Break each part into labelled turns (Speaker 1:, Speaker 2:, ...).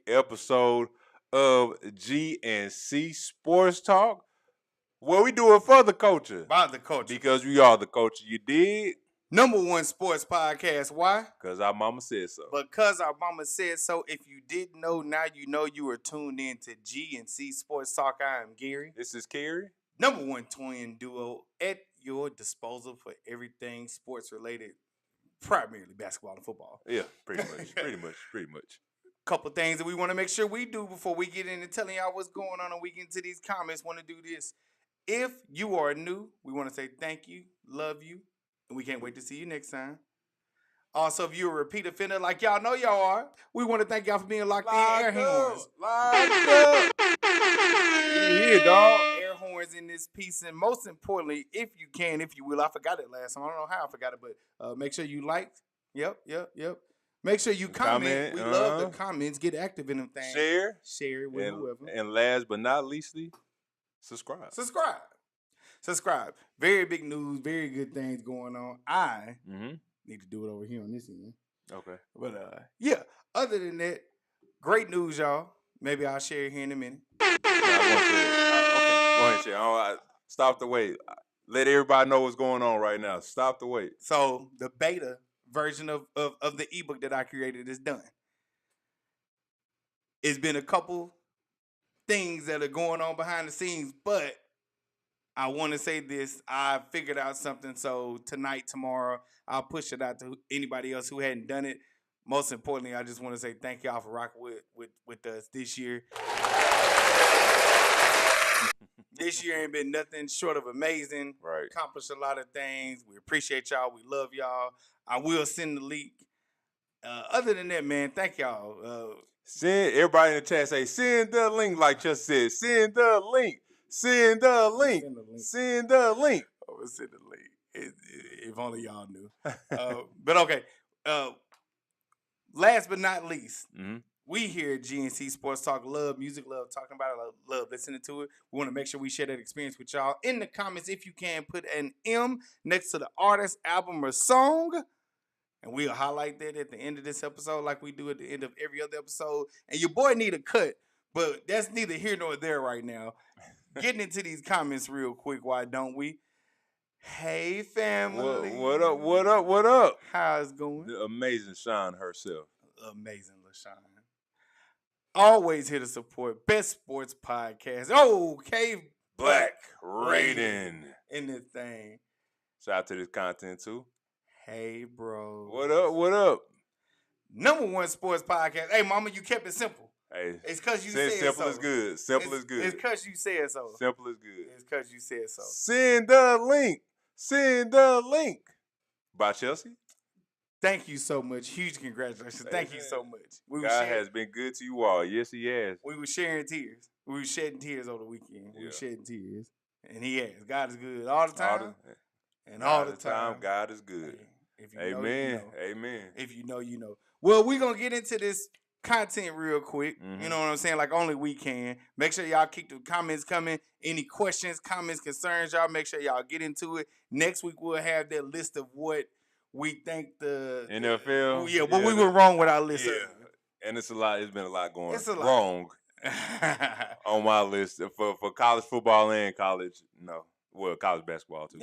Speaker 1: episode of G&C Sports Talk. Well, we do it for the culture.
Speaker 2: By the culture.
Speaker 1: Because we are the culture. You dig?
Speaker 2: #1 sports podcast. Why?
Speaker 1: Because our mama said so.
Speaker 2: Because our mama said so. If you didn't know, now you know. You are tuned in to G&C Sports Talk. I am Cary.
Speaker 1: This is Cary.
Speaker 2: #1 twin duo at your disposal for everything sports related, primarily basketball and football.
Speaker 1: Yeah, pretty much.
Speaker 2: Couple things that we want to make sure we do before we get into telling y'all what's going on and we get into these comments. Want to do this. If you are new, we want to say thank you, love you, and we can't wait to see you next time. Also, if you're a repeat offender like y'all know y'all are, we want to thank y'all for being locked in. Air horns.
Speaker 1: Locked up. Yeah, dog.
Speaker 2: Air horns in this piece. And most importantly, if you can, if you will, I forgot it last time. I don't know how I forgot it, but make sure you like. Yep. Make sure you comment. We love the comments. Get active in them things. Share it with whoever.
Speaker 1: And last but not leastly, subscribe.
Speaker 2: Very big news. Very good things going on. I need to do it over here on this end.
Speaker 1: Okay.
Speaker 2: But yeah. Other than that, great news, y'all. Maybe I'll share it here in a minute.
Speaker 1: Okay. Go ahead, share. Stop the wait. Let everybody know what's going on right now. Stop the wait.
Speaker 2: So the beta version of the ebook that I created is done. It's been a couple things that are going on behind the scenes, but I want to say this. I figured out something, so tonight, tomorrow, I'll push it out to anybody else who hadn't done it. Most importantly, I just want to say thank y'all for rocking with us this year. This year ain't been nothing short of amazing.
Speaker 1: Right.
Speaker 2: Accomplished a lot of things. We appreciate y'all. We love y'all. I will send the link. Other than that, man, thank y'all.
Speaker 1: Send everybody in the chat, say, send the link, like just said. Send the link. Send the link. Send the link.
Speaker 2: Oh, send the link. If only y'all knew. But okay. Last but not least, we here at G&C Sports Talk love music, love talking about it, love listening to it. We want to make sure we share that experience with y'all. In the comments, if you can, put an M next to the artist, album, or song. And we'll highlight that at the end of this episode like we do at the end of every other episode. And your boy need a cut, but that's neither here nor there right now. Getting into these comments real quick, why don't we? Hey, family.
Speaker 1: What up?
Speaker 2: How's it going?
Speaker 1: The amazing Sean herself.
Speaker 2: Amazing LaShawn. Always here to support Best Sports Podcast. Oh, Cave Black
Speaker 1: Raiden.
Speaker 2: In this thing.
Speaker 1: Shout out to this content too.
Speaker 2: Hey, bro.
Speaker 1: What up?
Speaker 2: #1 sports podcast. Hey, mama, you kept it simple.
Speaker 1: Hey,
Speaker 2: it's because you said
Speaker 1: simple
Speaker 2: so.
Speaker 1: Is good. Simple is good.
Speaker 2: It's because you said so.
Speaker 1: Simple is good.
Speaker 2: It's because you said so.
Speaker 1: Send the link. Send the link. By Chelsea.
Speaker 2: Thank you so much. Huge congratulations. Thank you so much.
Speaker 1: God has been good to you all. Yes, he has.
Speaker 2: We were sharing tears. We were shedding tears over the weekend. We were shedding tears. And he has. God is good all the time. All the time.
Speaker 1: God is good.
Speaker 2: If you
Speaker 1: Amen.
Speaker 2: Know, you know.
Speaker 1: Amen.
Speaker 2: If you know, you know. Well, we're going to get into this content real quick. You know what I'm saying? Like only we can. Make sure y'all keep the comments coming. Any questions, comments, concerns, y'all make sure y'all get into it. Next week, we'll have that list of what we think the
Speaker 1: NFL.
Speaker 2: But we were wrong with our list.
Speaker 1: Yeah. And it's a lot. It's been a lot going wrong on my list for college football and college. No, well, college basketball too.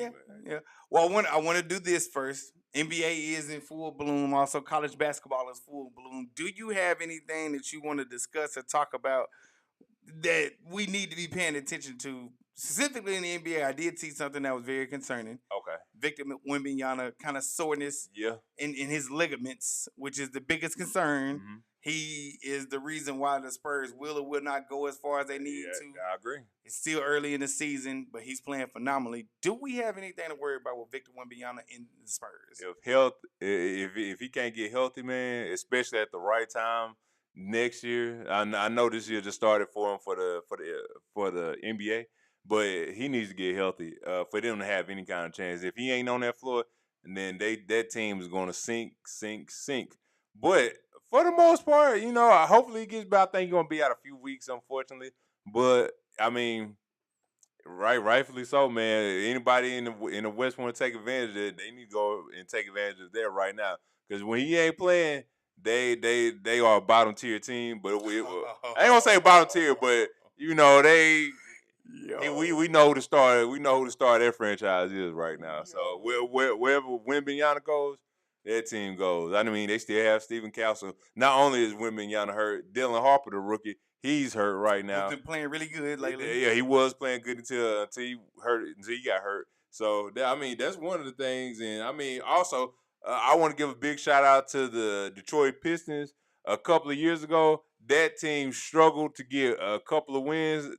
Speaker 2: Yeah. Well, I want to do this first. NBA is in full bloom. Also, college basketball is full bloom. Do you have anything that you want to discuss or talk about that we need to be paying attention to? Specifically in the NBA, I did see something that was very concerning.
Speaker 1: Okay.
Speaker 2: Victor Wembanyama kind of soreness in his ligaments, which is the biggest concern. He is the reason why the Spurs will or will not go as far as they need to.
Speaker 1: I agree.
Speaker 2: It's still early in the season, but he's playing phenomenally. Do we have anything to worry about with Victor Wembanyama in the Spurs?
Speaker 1: If he can't get healthy, man, especially at the right time next year, I know this year just started for him for the NBA. But he needs to get healthy for them to have any kind of chance. If he ain't on that floor, then that team is going to sink. But for the most part, hopefully he gets back. I think he's going to be out a few weeks, unfortunately. But, I mean, rightfully so, man. Anybody in the West want to take advantage of it, they need to go and take advantage of that right now. Because when he ain't playing, they are a bottom tier team, but I ain't gonna say bottom tier, but you know we know who to start. We know who to start their franchise is right now. So wherever Wembanyama goes, their team goes. I mean, they still have Stephen Castle. Not only is Wembanyama hurt, Dylan Harper, the rookie, he's hurt right now.
Speaker 2: He's been playing really good lately.
Speaker 1: Yeah, he was playing good until he got hurt. So I mean, that's one of the things. And I mean, also, I want to give a big shout out to the Detroit Pistons. A couple of years ago, that team struggled to get a couple of wins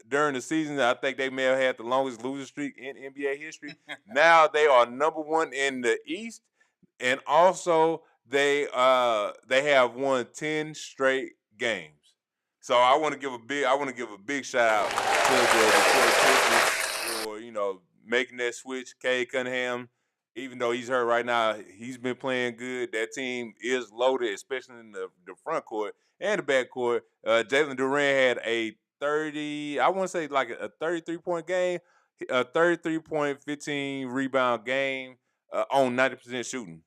Speaker 1: during the season. I think they may have had the longest losing streak in NBA history. Now they are number one in the East, and also they have won 10 straight games. So I want to give a big shout out to the Detroit Pistons for making that switch. Cade Cunningham, even though he's hurt right now, he's been playing good. That team is loaded, especially in the front court and the back court. Jalen Durant had a 30, I want to say like a 33-point game, a 33.15 rebound game on 90% shooting.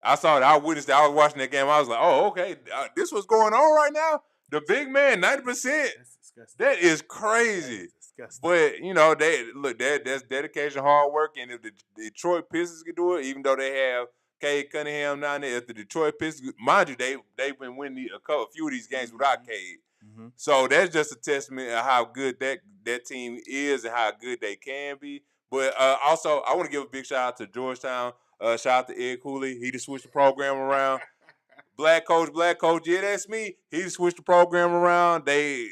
Speaker 1: I saw it. I witnessed it. I was watching that game. I was like, oh, okay, this what's going on right now. The big man, 90%. That is crazy. But that's dedication, hard work, and if the Detroit Pistons can do it, even though they have Cade Cunningham down there, if the Detroit Pistons, mind you, they've been winning a few of these games without Cade. Mm-hmm. So that's just a testament of how good that team is and how good they can be. But also, I want to give a big shout out to Georgetown. Shout out to Ed Cooley. He just switched the program around. Black coach, yeah, that's me. He switched the program around. I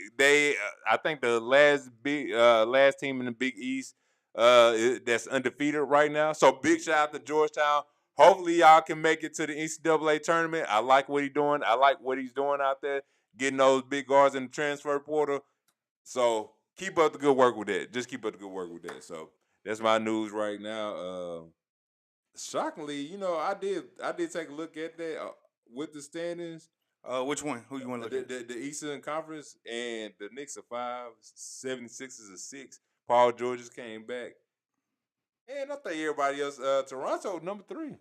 Speaker 1: think the last team in the Big East that's undefeated right now. So big shout out to Georgetown. Hopefully y'all can make it to the NCAA tournament. I like what he's doing. I like what he's doing out there, getting those big guards in the transfer portal. So keep up the good work with that. Just keep up the good work with that. So that's my news right now. Shockingly, I did take a look at that with the standings.
Speaker 2: Which one? Who you want to look at?
Speaker 1: The Eastern Conference, and the Knicks are 5, 76ers are 6. Paul George just came back. And I think everybody else, Toronto number 3.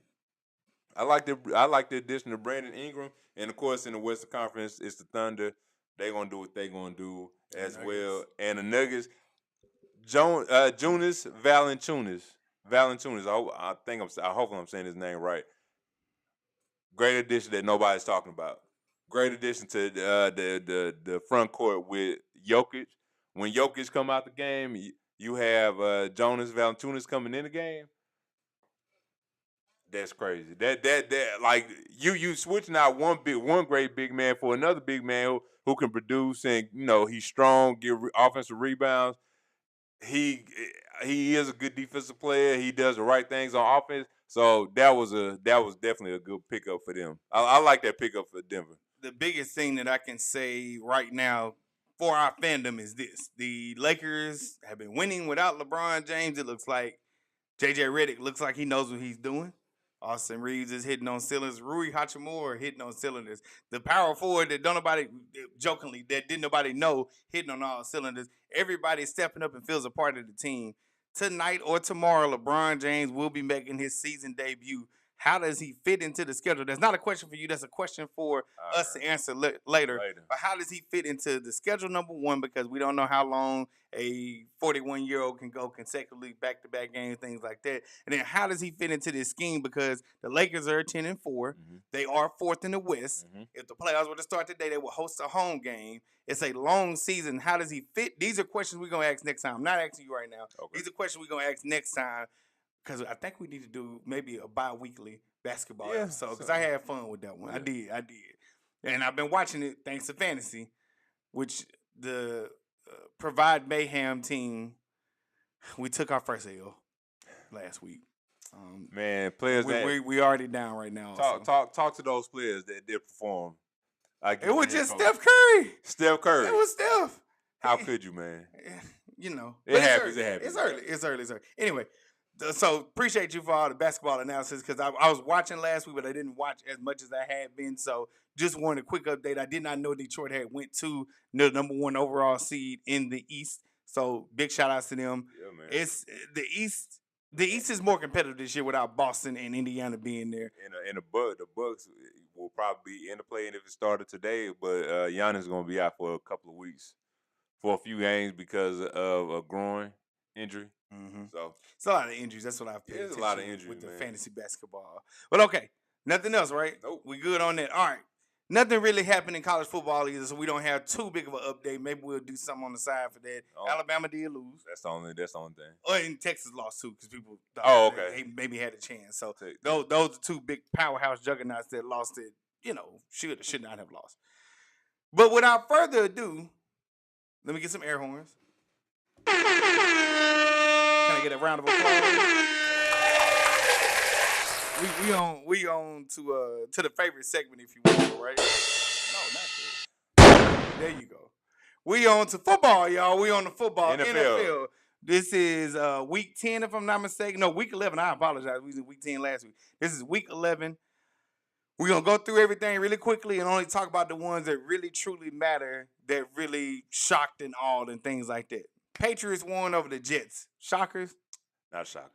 Speaker 1: I like the addition of Brandon Ingram, and of course in the Western Conference it's the Thunder. They're gonna do what they're gonna do as well. And the Nuggets, Jonas Valanciunas. Hopefully I'm saying his name right. Great addition that nobody's talking about. Great addition to the front court with Jokic. When Jokic come out the game, you have Jonas Valanciunas coming in the game. That's crazy. That like you switching out one great big man for another big man who can produce, and he's strong, get offensive rebounds. He is a good defensive player. He does the right things on offense. So that was definitely a good pickup for them. I like that pickup for Denver.
Speaker 2: The biggest thing that I can say right now for our fandom is this: the Lakers have been winning without LeBron James. It looks like JJ Redick looks like he knows what he's doing. Austin Reeves is hitting on cylinders. Rui Hachimura hitting on cylinders. The power forward that didn't nobody know, hitting on all cylinders. Everybody's stepping up and feels a part of the team. Tonight or tomorrow, LeBron James will be making his season debut. How does he fit into the schedule? That's not a question for you. That's a question for us to answer later. But how does he fit into the schedule, number one, because we don't know how long a 41-year-old can go consecutively back-to-back games, things like that. And then how does he fit into this scheme? Because the Lakers are 10-4. Mm-hmm. They are 4th in the West. Mm-hmm. If the playoffs were to start today, they will host a home game. It's a long season. How does he fit? These are questions we're going to ask next time. I'm not asking you right now. Okay. These are questions we're going to ask next time. Because I think we need to do maybe a bi-weekly basketball episode. Because I had fun with that one. Yeah. I did. And I've been watching it thanks to Fantasy, which the Provide Mayhem team, we took our first L last week.
Speaker 1: Man, players
Speaker 2: we already down right now.
Speaker 1: Talk to those players that did perform.
Speaker 2: It was just Steph Curry.
Speaker 1: Steph Curry.
Speaker 2: It was Steph.
Speaker 1: How could you, man?
Speaker 2: It happens. It's early. Anyway. So appreciate you for all the basketball analysis, because I was watching last week, but I didn't watch as much as I had been. So just wanted a quick update. I did not know Detroit had went to the number 1 overall seed in the East. So big shout outs to them. Yeah, man. It's the East. The East is more competitive this year without Boston and Indiana being there.
Speaker 1: And the Bucks will probably be in the play, and if it started today, but Giannis is going to be out for a couple of weeks for a few games because of a groin injury.
Speaker 2: Mm-hmm.
Speaker 1: So
Speaker 2: it's a lot of injuries. That's what I've paid
Speaker 1: there's a
Speaker 2: attention
Speaker 1: lot of
Speaker 2: to
Speaker 1: injuries,
Speaker 2: with the
Speaker 1: man.
Speaker 2: fantasy basketball. But okay, nothing else, right?
Speaker 1: Nope.
Speaker 2: We good on that. All right. Nothing really happened in college football either, so we don't have too big of an update. Maybe we'll do something on the side for that.
Speaker 1: Oh.
Speaker 2: Alabama did lose.
Speaker 1: That's the only thing.
Speaker 2: Or in Texas lost too, because people
Speaker 1: Oh,
Speaker 2: thought
Speaker 1: okay.
Speaker 2: they maybe had a chance. So
Speaker 1: Take-
Speaker 2: those are two big powerhouse juggernauts that lost it, should not have lost. But without further ado, let me get some air horns. Can I get a round of applause? We on to the favorite segment, if you will, right? No, not this. There you go. We on to football, y'all. We on the football. NFL. This is week 10, if I'm not mistaken. No, week 11. I apologize. We was in week 10 last week. This is week 11. We're going to go through everything really quickly and only talk about the ones that really, truly matter, that really shocked and awed and things like that. Patriots won over the Jets. Shockers?
Speaker 1: Not shocked.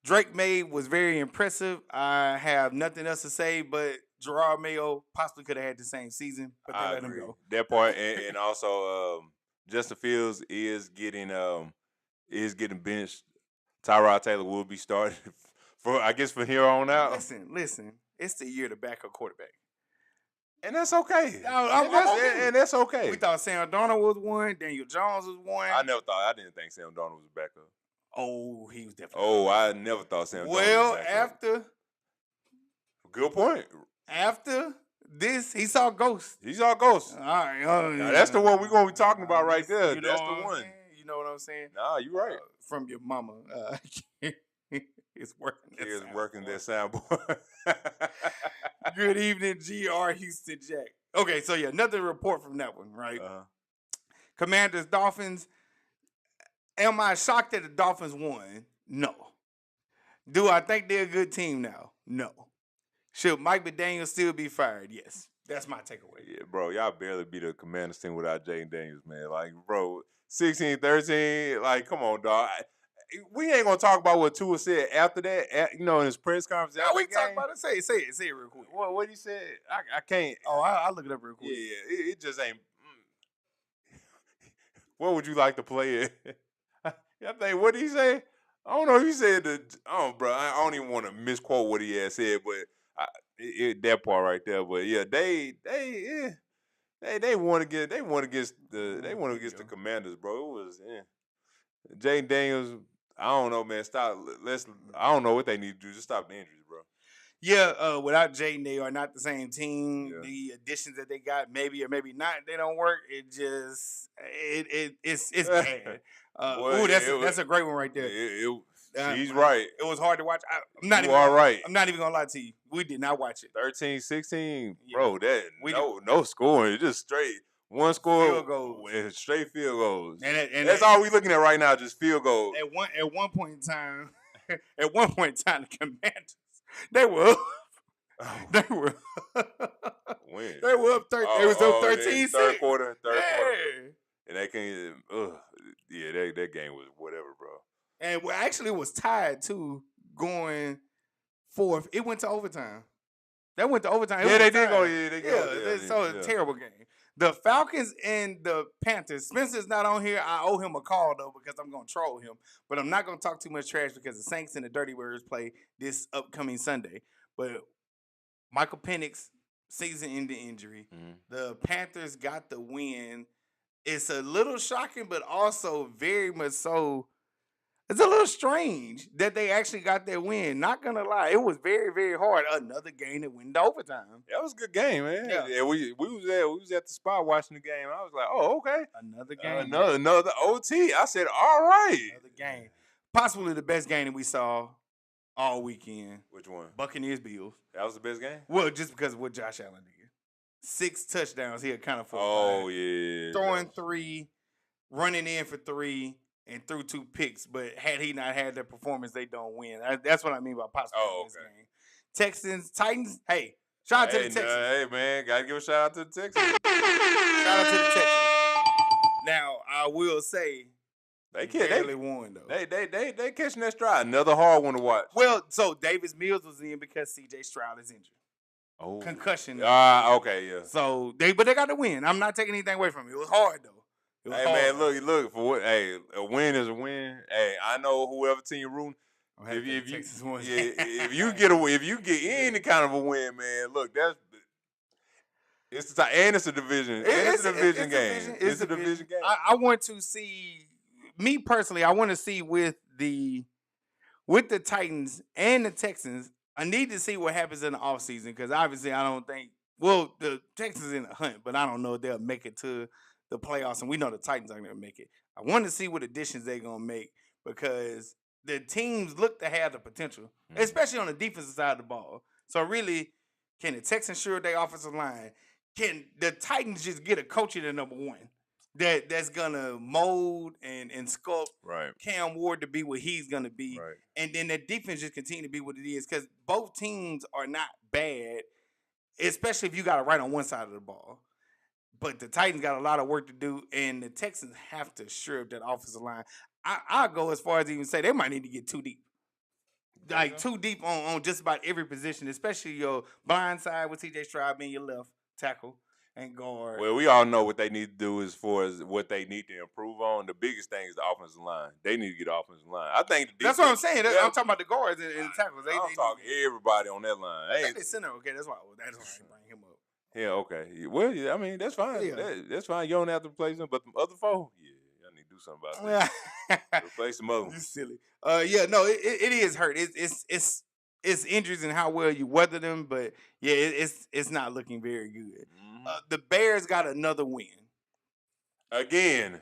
Speaker 2: Drake May was very impressive. I have nothing else to say, but Gerard Mayo possibly could have had the same season, but they let him go.
Speaker 1: That part, and also Justin Fields is getting benched. Tyrod Taylor will be starting for here on out.
Speaker 2: Listen. It's the year to back a quarterback.
Speaker 1: And that's okay.
Speaker 2: Okay.
Speaker 1: And that's okay.
Speaker 2: We thought Sam Darnold was one. Daniel Jones was one.
Speaker 1: I didn't think Sam Darnold was a backup.
Speaker 2: Oh, he was definitely.
Speaker 1: Oh, I never thought Sam Darnold was a backup.
Speaker 2: After.
Speaker 1: Good point.
Speaker 2: After this, he saw ghosts.
Speaker 1: He saw ghosts.
Speaker 2: All right.
Speaker 1: Now, that's the one we're going to be talking about right there.
Speaker 2: You know
Speaker 1: That's the one.
Speaker 2: You know what I'm saying?
Speaker 1: Nah, you're right.
Speaker 2: From your mama. It's working.
Speaker 1: He is working that soundboard.
Speaker 2: Good evening, GR Houston Jack. Okay, so yeah, another report from that one, right? Commanders, Dolphins. Am I shocked that the Dolphins won? No. Do I think they're a good team now? No. Should Mike McDaniel still be fired? Yes. That's my takeaway.
Speaker 1: Yeah, bro, y'all barely beat a Commanders team without Jaden Daniels, man. Like, bro, 16-13, like, come on, dog. We ain't gonna talk about what Tua said after that. In his press conference.
Speaker 2: Yeah, we can talk about it. Say it real quick.
Speaker 1: What he said? I can't.
Speaker 2: Oh, I'll look it up real quick.
Speaker 1: Yeah, it just ain't. What would you like to play it? I think, what did he say? I don't know if he said bro, I don't even want to misquote what he had said, but that part right there. But yeah, they won against the Commanders, bro. It was Jaden Daniels. I don't know, man. I don't know what they need to do. Just stop the injuries, bro.
Speaker 2: Yeah, without Jaden, they are not the same team. Yeah. The additions that they got, maybe or maybe not, they don't work. It's bad. That's a great one right there.
Speaker 1: He's right.
Speaker 2: It was hard to watch. I'm not even gonna lie to you. We did not watch it.
Speaker 1: 13-16, bro. No scoring. Just straight. One score,
Speaker 2: field goals,
Speaker 1: straight field goals,
Speaker 2: and
Speaker 1: that's all we looking at right now. Just field goals.
Speaker 2: At one point in time, the Commanders they were
Speaker 1: when
Speaker 2: they were up 13. It was up 13.
Speaker 1: Third quarter, and they can't. That game was whatever, bro.
Speaker 2: And actually, it was tied too, going fourth. It went to overtime. That went to overtime.
Speaker 1: They did go. Yeah, they go.
Speaker 2: So it's a terrible game. The Falcons and the Panthers. Spencer's not on here. I owe him a call, though, because I'm going to troll him. But I'm not going to talk too much trash because the Saints and the Dirty Birds play this upcoming Sunday. But Michael Penix, season-ending injury. Mm-hmm. The Panthers got the win. It's a little shocking, but also very much so. It's a little strange that they actually got that win. Not gonna lie, it was very, very hard. Another game that went into overtime.
Speaker 1: That was a good game, man. Yeah, we was at the spot watching the game. I was like, oh, okay,
Speaker 2: another game,
Speaker 1: another OT. I said, all right,
Speaker 2: another game. Possibly the best game that we saw all weekend.
Speaker 1: Which one?
Speaker 2: Buccaneers Bills.
Speaker 1: That was the best game.
Speaker 2: Well, just because of what Josh Allen did. 6 touchdowns. He accounted for.
Speaker 1: Oh yeah,
Speaker 2: throwing 3, running in for 3. And threw 2 picks, but had he not had that performance, they don't win. That's what I mean by possibly this game. Texans, Titans. Hey, shout out to the Texans.
Speaker 1: Hey man, gotta give a shout out to the Texans.
Speaker 2: Shout out to the Texans. Now I will say they barely won though.
Speaker 1: They catching that stride. Another hard one to watch.
Speaker 2: Well, so Davis Mills was in because C.J. Stroud is injured. concussion.
Speaker 1: Okay, yeah.
Speaker 2: So they got the win. I'm not taking anything away from it. It was hard though. It was
Speaker 1: Hey
Speaker 2: hard.
Speaker 1: man, look for what. Hey, a win is a win. Hey, I know whoever team you're rooting. If you
Speaker 2: Texas won.
Speaker 1: yeah, if you get any kind of a win, man, look, it's the and it's a division
Speaker 2: It's
Speaker 1: a division
Speaker 2: a
Speaker 1: game.
Speaker 2: division.
Speaker 1: It's a division game.
Speaker 2: I want to see, me personally, I want to see with the Titans and the Texans. I need to see what happens in the offseason because obviously I don't think, well, the Texans in the hunt, but I don't know if they'll make it to the playoffs, and we know the Titans aren't going to make it. I want to see what additions they're going to make because the teams look to have the potential, especially on the defensive side of the ball. So really, can the Texans shore their offensive line? Can the Titans just get a coach at the number one that's gonna mold and sculpt
Speaker 1: Right.
Speaker 2: Cam Ward to be what he's gonna be,
Speaker 1: Right.
Speaker 2: and then the defense just continue to be what it is because both teams are not bad, especially if you got it right on one side of the ball. But the Titans got a lot of work to do, and the Texans have to shore up that offensive line. I'll go as far as even say they might need to get too deep. Like too deep on just about every position, especially your blind side with TJ Stroud being your left tackle and guard.
Speaker 1: Well, we all know what they need to do as far as what they need to improve on. The biggest thing is the offensive line. They need to get the offensive line. I think
Speaker 2: that's what I'm saying. I'm talking about the guards and the tackles.
Speaker 1: I'm talking everybody on that line.
Speaker 2: I think they center. Okay, that's why I bring him up.
Speaker 1: Yeah, okay. Well, yeah, I mean, that's fine.
Speaker 2: Yeah.
Speaker 1: That's fine. You don't have to replace them, but the other four, yeah, I need to do something about that. Replace them other
Speaker 2: You
Speaker 1: ones.
Speaker 2: silly. Yeah, no, it is hurt. It's injuries and how well you weather them, but yeah, it's not looking very good. The Bears got another win.
Speaker 1: Again.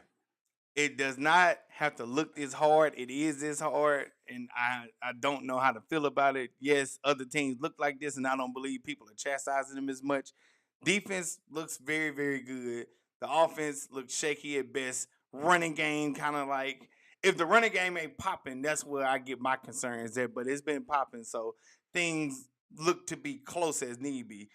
Speaker 2: It does not have to look this hard. It is this hard, and I don't know how to feel about it. Yes, other teams look like this, and I don't believe people are chastising them as much. Defense looks very, very good. The offense looks shaky at best. Running game kind of like, if the running game ain't popping, that's where I get my concerns there. But it's been popping, so things look to be close as need be.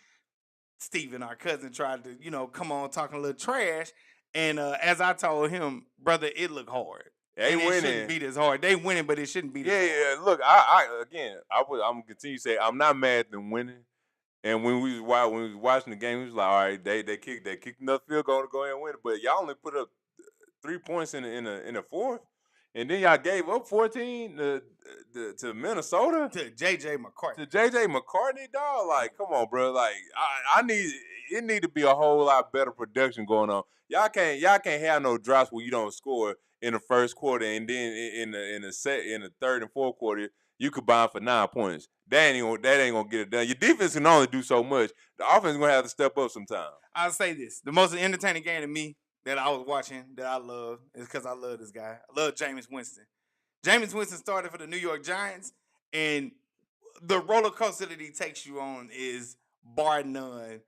Speaker 2: Steven, our cousin, tried to, come on talking a little trash. And as I told him, brother, it looked hard.
Speaker 1: They winning.
Speaker 2: It shouldn't be this hard. They winning, but it shouldn't be this hard.
Speaker 1: Yeah. Look, I'm gonna continue to say I'm not mad at them winning. And when we was watching the game, we was like, all right, they kicked another field goal to go ahead and win it. But y'all only put up 3 points in the fourth, and then y'all gave up 14 to Minnesota.
Speaker 2: To JJ McCartney.
Speaker 1: To JJ McCartney, dog. Like, come on, bro. Like, it need to be a whole lot better production going on. Y'all can't have no drops where you don't score in the first quarter, and then in the third and fourth quarter you combine for 9 points. That ain't gonna get it done. Your defense can only do so much. The offense is gonna have to step up sometime.
Speaker 2: I'll say this: the most entertaining game to me that I was watching that I love is because I love this guy. I love Jameis Winston. Jameis Winston started for the New York Giants, and the roller coaster that he takes you on is bar none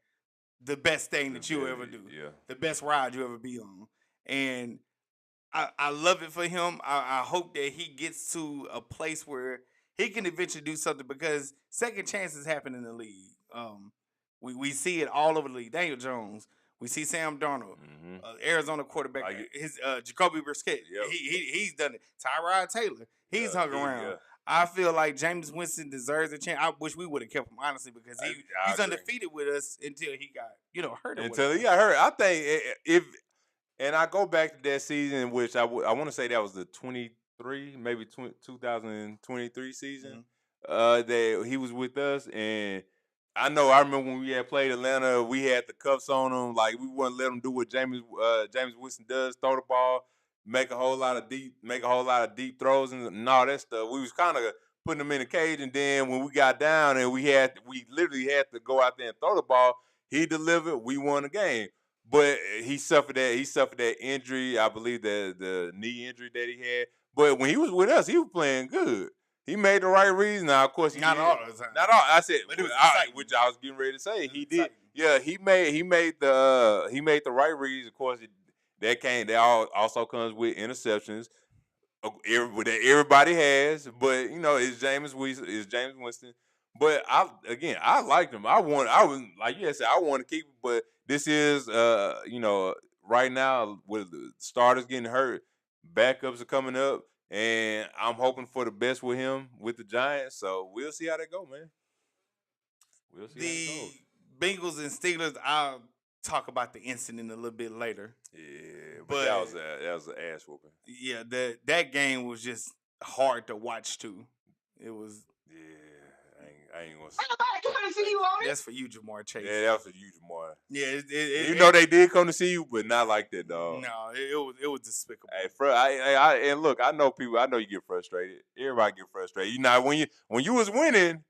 Speaker 2: the best thing that you ever do.
Speaker 1: Yeah.
Speaker 2: The best ride you ever be on. And I love it for him. I hope that he gets to a place where he can eventually do something because second chances happen in the league. We see it all over the league. Daniel Jones. We see Sam Darnold, Arizona quarterback. His Jacoby Brissett.
Speaker 1: Yep.
Speaker 2: He's done it. Tyrod Taylor. He's hung around.
Speaker 1: Yeah.
Speaker 2: I feel like Jameis Winston deserves a chance. I wish we would have kept him, honestly, because he's undefeated with us until he got hurt.
Speaker 1: Until he got hurt. I think and I go back to that season, which I want to say that was the 23, maybe 2023 season. That he was with us, and I remember when we had played Atlanta, we had the cuffs on him. Like, we wouldn't let him do what Jameis Winston does, throw the ball, make a whole lot of deep throws and all that stuff. We was kind of putting him in a cage, and then when we got down and we literally had to go out there and throw the ball, he delivered. We won the game. But he suffered that injury. I believe the knee injury that he had. But when he was with us, he was playing good. He made the right reason. Now, of course, he
Speaker 2: not
Speaker 1: did.
Speaker 2: all the time.
Speaker 1: Not all. I said,
Speaker 2: but it was
Speaker 1: which I was getting ready to say. He did. Yeah, he made the right reads. Of course, that also comes with interceptions. That everybody has, but it's Jameis Winston. But I liked him. I was like you said, I want to keep him, but this is right now with the starters getting hurt, backups are coming up, and I'm hoping for the best with him with the Giants. So we'll see how that go, man. We'll see how it goes.
Speaker 2: Bengals and Steelers, I'll talk about the incident a little bit later.
Speaker 1: Yeah, but
Speaker 2: But
Speaker 1: that was an ass whooping.
Speaker 2: Yeah, that game was just hard to watch too. It was.
Speaker 1: Yeah, I ain't gonna.
Speaker 3: Nobody coming to see you on it.
Speaker 2: That's for you, Jamar Chase.
Speaker 1: Yeah, that was a huge Jamar.
Speaker 2: Yeah,
Speaker 1: you know they did come to see you, but not like that, dog.
Speaker 2: No, it was despicable.
Speaker 1: Hey, and look, I know people. I know you get frustrated. Everybody get frustrated. You know when you was winning,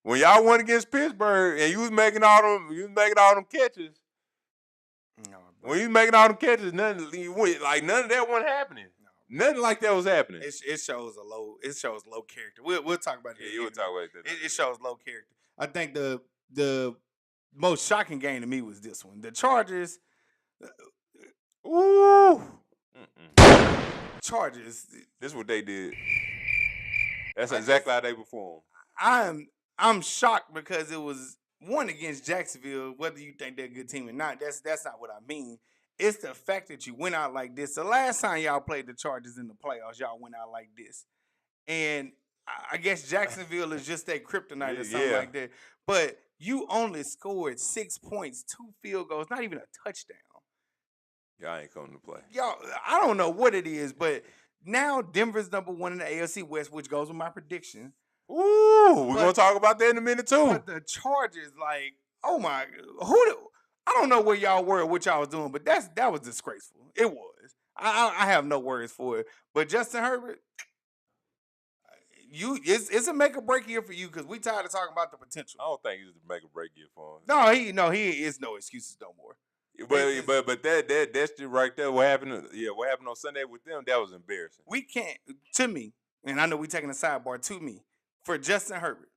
Speaker 1: when y'all won against Pittsburgh, and you was making all them catches.
Speaker 2: No,
Speaker 1: when you was making all them catches, none of that wasn't happening. No. Nothing like that was happening.
Speaker 2: It shows low character. We'll talk about it.
Speaker 1: Yeah, we'll talk about that.
Speaker 2: It shows low character. I think the most shocking game to me was this one. The Chargers.
Speaker 1: Ooh.
Speaker 2: Chargers.
Speaker 1: This is what they did. That's exactly how they performed.
Speaker 2: I'm shocked because it was one against Jacksonville. Whether you think they're a good team or not, that's not what I mean. It's the fact that you went out like this. The last time y'all played the Chargers in the playoffs, y'all went out like this. And I guess Jacksonville is just that kryptonite or something like that. But you only scored 6 points, 2 field goals, not even a touchdown.
Speaker 1: Y'all ain't coming to play.
Speaker 2: Y'all, I don't know what it is, but now Denver's #1 in the AFC West, which goes with my prediction.
Speaker 1: Ooh, we're going to talk about that in a minute, too.
Speaker 2: But the Chargers, like, oh my, I don't know where y'all were, what y'all was doing, but that was disgraceful. It was. I have no words for it. But Justin Herbert, it's a make or break year for you because we tired of talking about the potential.
Speaker 1: I don't think it's a make or break year for him.
Speaker 2: He is no excuses no more.
Speaker 1: But that's just right there. What happened? What happened on Sunday with them? That was embarrassing.
Speaker 2: We can't, to me, and I know we taking a sidebar to me for Justin Herbert.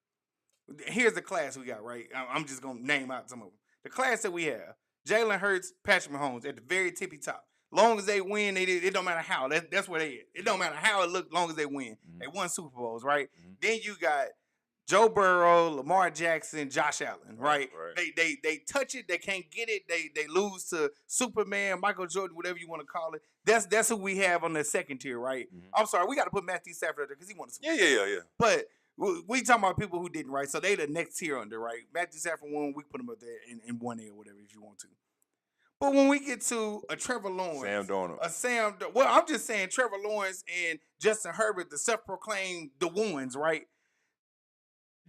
Speaker 2: Here's the class we got, right? I'm just gonna name out some of them. The class that we have: Jalen Hurts, Patrick Mahomes at the very tippy top. Long as they win, it don't matter how. That's where they at. It don't matter how it look. Long as they win, they won Super Bowls, right? Then you got Joe Burrow, Lamar Jackson, Josh Allen, right? They touch it, they can't get it. They lose to Superman, Michael Jordan, whatever you want to call it. That's who we have on the second tier, right? I'm sorry, we got to put Matthew Stafford there because he won the Super Bowl.
Speaker 1: Yeah.
Speaker 2: But we talking about people who didn't, right? So they the next tier under, right? Matthew Stafford won, we put him up there in 1A or whatever if you want to. But when we get to a Trevor Lawrence,
Speaker 1: Sam Darnold,
Speaker 2: well, I'm just saying Trevor Lawrence and Justin Herbert, the self-proclaimed the ones, right?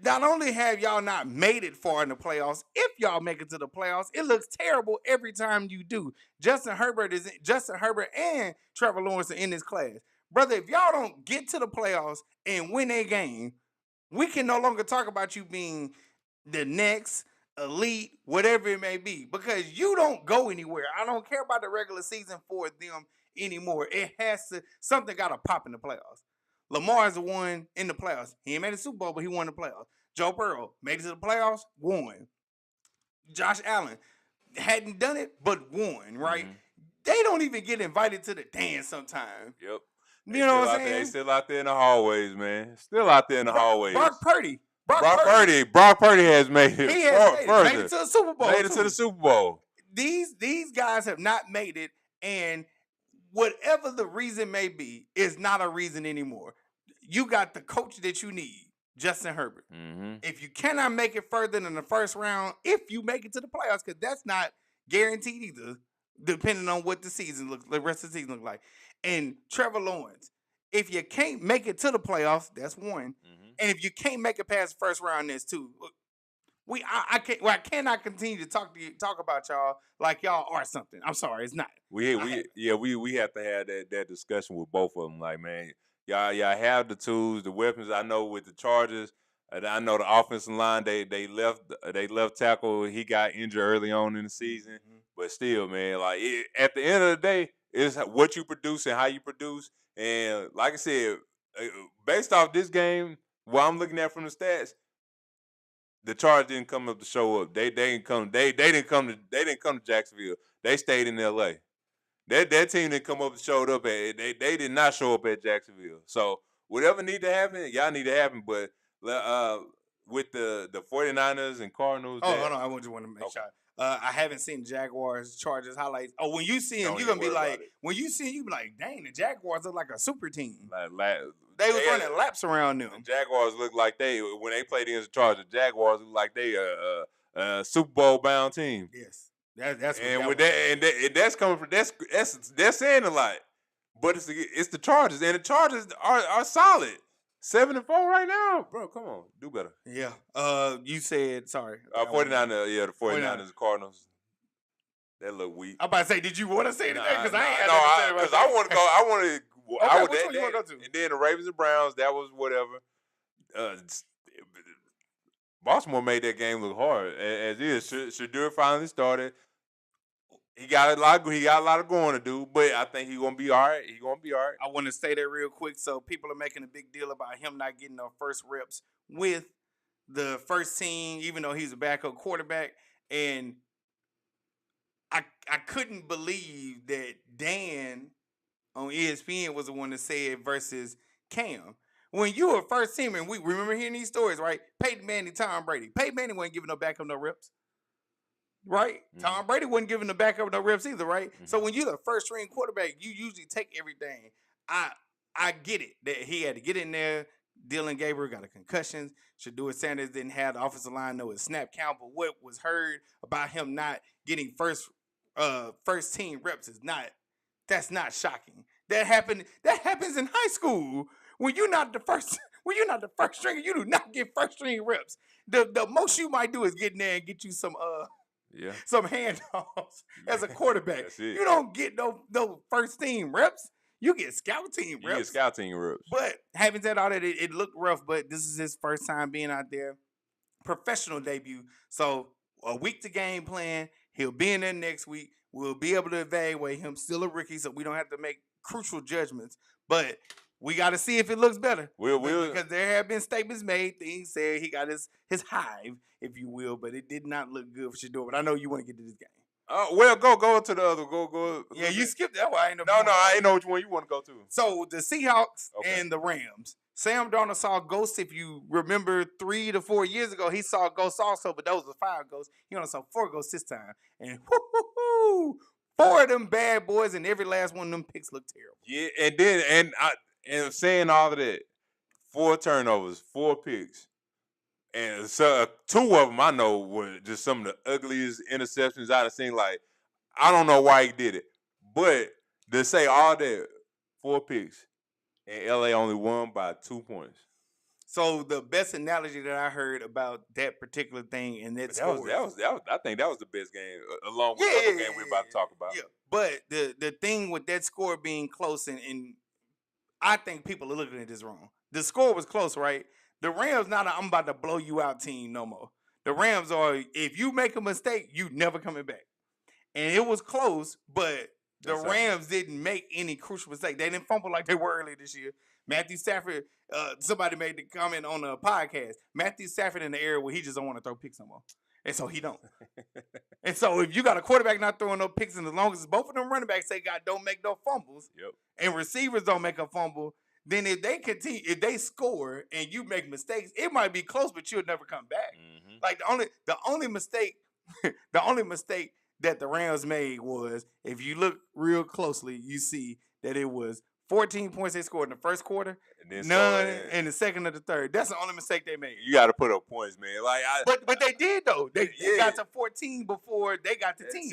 Speaker 2: Not only have y'all not made it far in the playoffs, if y'all make it to the playoffs, it looks terrible every time you do. Justin Herbert and Trevor Lawrence are in this class. Brother, if y'all don't get to the playoffs and win a game, we can no longer talk about you being the next elite, whatever it may be, because you don't go anywhere. I don't care about the regular season for them anymore. Something got to pop in the playoffs. Lamar's the one in the playoffs. He ain't made the Super Bowl, but he won the playoffs. Joe Burrow made it to the playoffs, won. Josh Allen hadn't done it, but won, right? They don't even get invited to the dance sometimes.
Speaker 1: Yep.
Speaker 2: You know what I'm saying?
Speaker 1: They still out there in the hallways, man. Still out there in the hallways.
Speaker 2: Brock Purdy
Speaker 1: has made it.
Speaker 2: He has made it to the Super Bowl.
Speaker 1: Made it to the Super Bowl.
Speaker 2: These guys have not made it, and whatever the reason may be, is not a reason anymore. You got the coach that you need, Justin Herbert. If you cannot make it further than the first round, if you make it to the playoffs, because that's not guaranteed either, depending on what the rest of the season look like. And Trevor Lawrence, if you can't make it to the playoffs, that's one. And if you can't make it past the first round, that's two. I cannot continue to talk about y'all like y'all are something. I'm sorry, it's not.
Speaker 1: We have to have that discussion with both of them. Like, man, y'all have the tools, the weapons. I know with the Chargers, I know the offensive line. They left tackle. He got injured early on in the season, but still, man, like at the end of the day, it's what you produce and how you produce. And like I said, based off this game, what I'm looking at from the stats, the Chargers didn't come up to show up. They didn't come to Jacksonville. They stayed in LA. That team didn't come up and showed up at they did not show up at Jacksonville. So whatever need to happen, y'all need to happen. But with the 49ers and Cardinals.
Speaker 2: Oh, hold on. I just want to make sure. I haven't seen Jaguars, Chargers highlights. Oh, when you see them, you're going to be like, dang, the Jaguars look like a super team. They was running laps around them.
Speaker 1: The Jaguars look like when they played against the Chargers, the Jaguars look like they Super Bowl bound team.
Speaker 2: Yes, that's what
Speaker 1: And
Speaker 2: that
Speaker 1: with
Speaker 2: was.
Speaker 1: and that's coming from that's saying a lot. But it's the Chargers, and the Chargers are solid. 7-4 right now, bro. Come on, do better.
Speaker 2: Yeah. You said sorry.
Speaker 1: 49ers, yeah, the 49ers,
Speaker 2: 49ers.
Speaker 1: Cardinals. That look weak.
Speaker 2: I'm about to say, did you want to say anything? Because I ain't had
Speaker 1: no,
Speaker 2: nothing to say about
Speaker 1: because
Speaker 2: that.
Speaker 1: I want to go. I want to.
Speaker 2: Okay, which one you want to go to?
Speaker 1: And then the Ravens and Browns. That was whatever. Baltimore made that game look hard as is. Shadur finally started. He got a lot of going to do, but I think he's gonna be all right.
Speaker 2: I want to say that real quick. So people are making a big deal about him not getting the first reps with the first team, even though he's a backup quarterback. And I couldn't believe that Dan on ESPN was the one that said versus Cam. When you were first team, and we remember hearing these stories, right? Peyton Manning, Tom Brady. Peyton Manning wasn't giving no backup no reps. Right? Mm-hmm. Tom Brady wasn't giving the backup no reps either, right? Mm-hmm. So when you're the first string quarterback, you usually take everything. I get it that he had to get in there. Dylan Gabriel got a concussion. Shedeur Sanders didn't have the offensive line know his snap count, but what was heard about him not getting first team reps that's not shocking. That happens in high school. When you're not the first stringer, you do not get first string reps. The most you might do is get in there and get you some handoffs as a quarterback. You don't get no first team reps. You get scout team reps. But having said all that, it looked rough, but this is his first time being out there. Professional debut. So a week to game plan. He'll be in there next week. We'll be able to evaluate him. Still a rookie, so we don't have to make crucial judgments. But we got to see if it looks better. Because there have been statements made. Things said he got his hive, if you will, but it did not look good for Shedeur. But I know you want to get to this game.
Speaker 1: Go to the other. Go.
Speaker 2: Yeah, you skipped that one.
Speaker 1: I ain't know which one you want to go to.
Speaker 2: So the Seahawks and the Rams. Sam Darnold saw ghosts. If you remember 3 to 4 years ago, he saw ghosts also, but those were 5 ghosts. He only saw 4 ghosts this time. And 4 of them bad boys, and every last one of them picks looked terrible.
Speaker 1: Yeah, and saying all of that, 4 turnovers, 4 picks. And so 2 of them I know were just some of the ugliest interceptions I've seen. Like, I don't know why he did it. But to say all that, 4 picks, and LA only won by 2 points.
Speaker 2: So the best analogy that I heard about that particular thing, and I
Speaker 1: think that was the best game, along with the other game we're about to talk about.
Speaker 2: Yeah, but the thing with that score being close, and I think people are looking at this wrong. The score was close, right? The Rams not I'm about to blow you out team no more. The Rams are, if you make a mistake, you never coming back. And it was close, but the Rams didn't make any crucial mistake. They didn't fumble like they were earlier this year. Matthew Stafford, somebody made the comment on the podcast. Matthew Stafford in the area where he just don't want to throw picks no more. And so he don't. And so if you got a quarterback not throwing no picks, and as long as both of them running backs say God don't make no fumbles, and receivers don't make a fumble, then if they continue, if they score and you make mistakes, it might be close, but you'll never come back. Mm-hmm. Like the only mistake that the Rams made was, if you look real closely, you see that it was 14 points they scored in the first quarter, none in the second or the third. That's the only mistake they made.
Speaker 1: You got to put up points, man.
Speaker 2: But they did though. They got to 14 before they got to 10.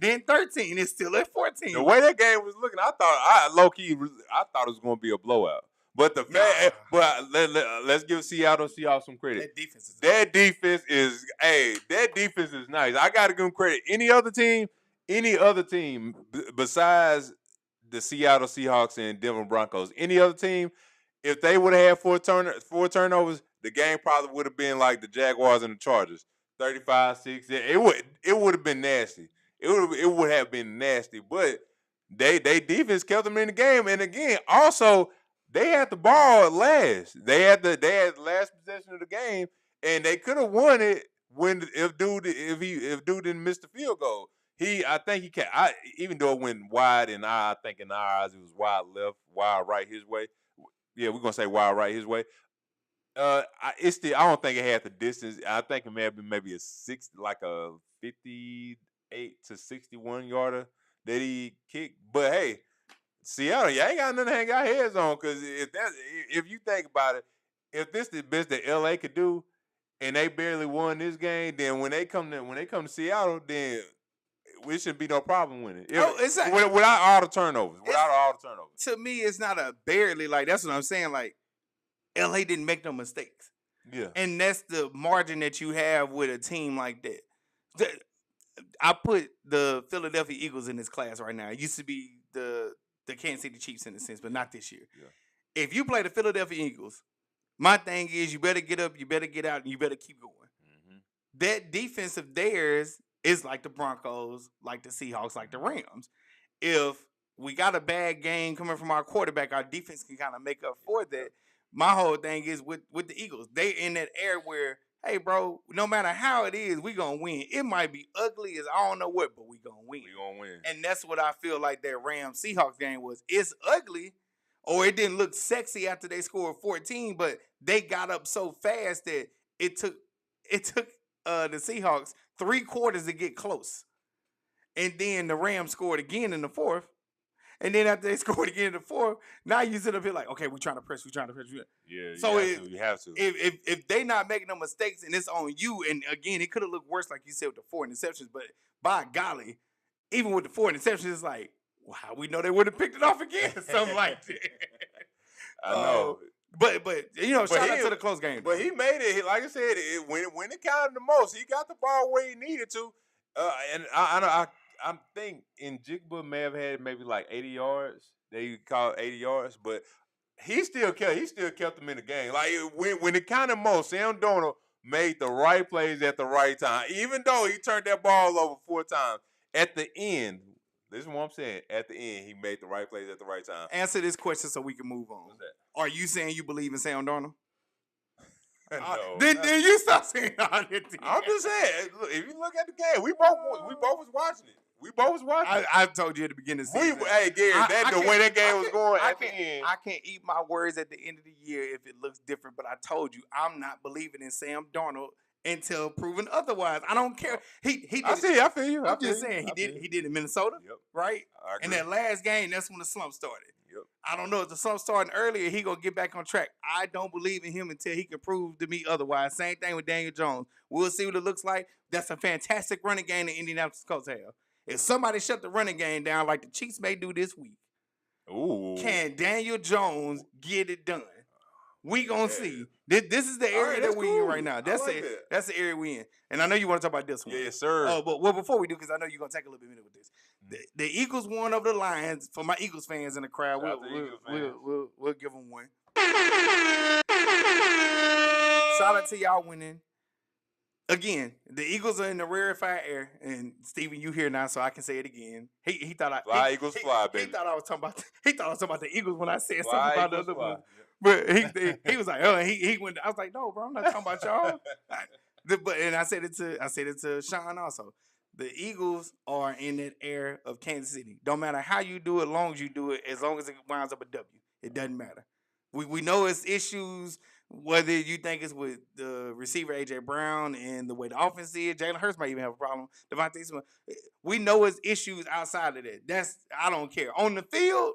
Speaker 2: Then 13. It's still at 14.
Speaker 1: The way that game was looking, I thought it was going to be a blowout. But let's give Seattle Seahawks some credit. That defense is nice. I got to give them credit. Any other team besides the Seattle Seahawks and Denver Broncos, any other team, if they would have had 4 turnovers, the game probably would have been like the Jaguars and the Chargers, 35-6. It would have been nasty. It would have been nasty. But they defense kept them in the game, and again, also, they had the ball last. They had the last possession of the game, and they could have won it if dude didn't miss the field goal. Even though it went wide, and I think in our eyes it was wide left, wide right his way. Yeah, we're gonna say wide right his way. I don't think it had the distance. I think it may have been maybe a 58 to 61 yarder that he kicked. But hey, Seattle, you ain't got nothing to hang our heads on, because if you think about it, if this is the best that LA could do, and they barely won this game, then when they come to Seattle, then we shouldn't be no problem winning. Without all the turnovers.
Speaker 2: To me, it's not a barely, like, that's what I'm saying. Like, LA didn't make no mistakes.
Speaker 1: Yeah.
Speaker 2: And that's the margin that you have with a team like that. I put the Philadelphia Eagles in this class right now. It used to be the Kansas City Chiefs in a sense, but not this year.
Speaker 1: Yeah.
Speaker 2: If you play the Philadelphia Eagles, my thing is you better get up, you better get out, and you better keep going.
Speaker 1: Mm-hmm.
Speaker 2: That defense of theirs is like the Broncos, like the Seahawks, like the Rams. If we got a bad game coming from our quarterback, our defense can kind of make up for that. My whole thing is with the Eagles. They in that air where, hey, bro, no matter how it is, we going to win. It might be ugly as I don't know what, but we going to win.
Speaker 1: We going to win.
Speaker 2: And that's what I feel like that Rams-Seahawks game was. It's ugly, or it didn't look sexy after they scored 14, but they got up so fast that it took the Seahawks 3 quarters to get close. And then the Rams scored again in the fourth. And then after they scored again in the fourth, now you sit up here like, okay, we're trying to press.
Speaker 1: Yeah,
Speaker 2: so
Speaker 1: you have to.
Speaker 2: If they not making no mistakes and it's on you, and again, it could have looked worse, like you said, with the 4 interceptions, but by golly, even with the 4 interceptions, it's like, wow, we know they would have picked it off again. Something like that.
Speaker 1: I know.
Speaker 2: But shout out to the close game.
Speaker 1: But he made it. Like I said, when it counted the most, he got the ball where he needed to. And I think Njigba may have had maybe like 80 yards. They call it 80 yards, but he still kept them in the game. Like when it counted most, Sam Darnold made the right plays at the right time. Even though he turned that ball over 4 times, at the end, this is what I'm saying. At the end, he made the right plays at the right time.
Speaker 2: Answer this question so we can move on.
Speaker 1: What's that?
Speaker 2: Are you saying you believe in Sam Darnold?
Speaker 1: No.
Speaker 2: Then you stop saying all that.
Speaker 1: I'm just saying. Look, if you look at the game, we both was watching it. We both was watching.
Speaker 2: I told you at the beginning of the season.
Speaker 1: Hey, Gary, the way that game was going at the end.
Speaker 2: I can't eat my words at the end of the year if it looks different, but I told you I'm not believing in Sam Darnold until proven otherwise. I don't care. He did.
Speaker 1: I feel you.
Speaker 2: I'm just saying he did in Minnesota, right?
Speaker 1: In
Speaker 2: that last game, that's when the slump started.
Speaker 1: Yep.
Speaker 2: I don't know if the slump started earlier, he gonna get back on track. I don't believe in him until he can prove to me otherwise. Same thing with Daniel Jones. We'll see what it looks like. That's a fantastic running game the Indianapolis Colts have. If somebody shut the running game down like the Chiefs may do this week, can Daniel Jones get it done? We gonna see. This is the area that we in right now. That's That's the area we in. And I know you want to talk about this one.
Speaker 1: Yes, sir.
Speaker 2: But before we do, because I know you're gonna take a little bit minute with this. The Eagles won over the Lions. For my Eagles fans in the crowd, we'll give them one. Shout out to y'all winning. Again, the Eagles are in the rarefied air, and Steven, you here now, so I can say it again. He thought
Speaker 1: Eagles fly, baby.
Speaker 2: He thought I was talking about the Eagles when I said something about the other one. But he was like, oh, he went. I was like, no, bro, I'm not talking about y'all. And I said it to Sean also. The Eagles are in that air of Kansas City. Don't matter how you do it, as long as you do it, as long as it winds up a W, it doesn't matter. We know it's issues, whether you think it's with the receiver A.J. Brown and the way the offense is. Jalen Hurts might even have a problem. Devontae Smith. We know it's issues outside of that. I don't care. On the field,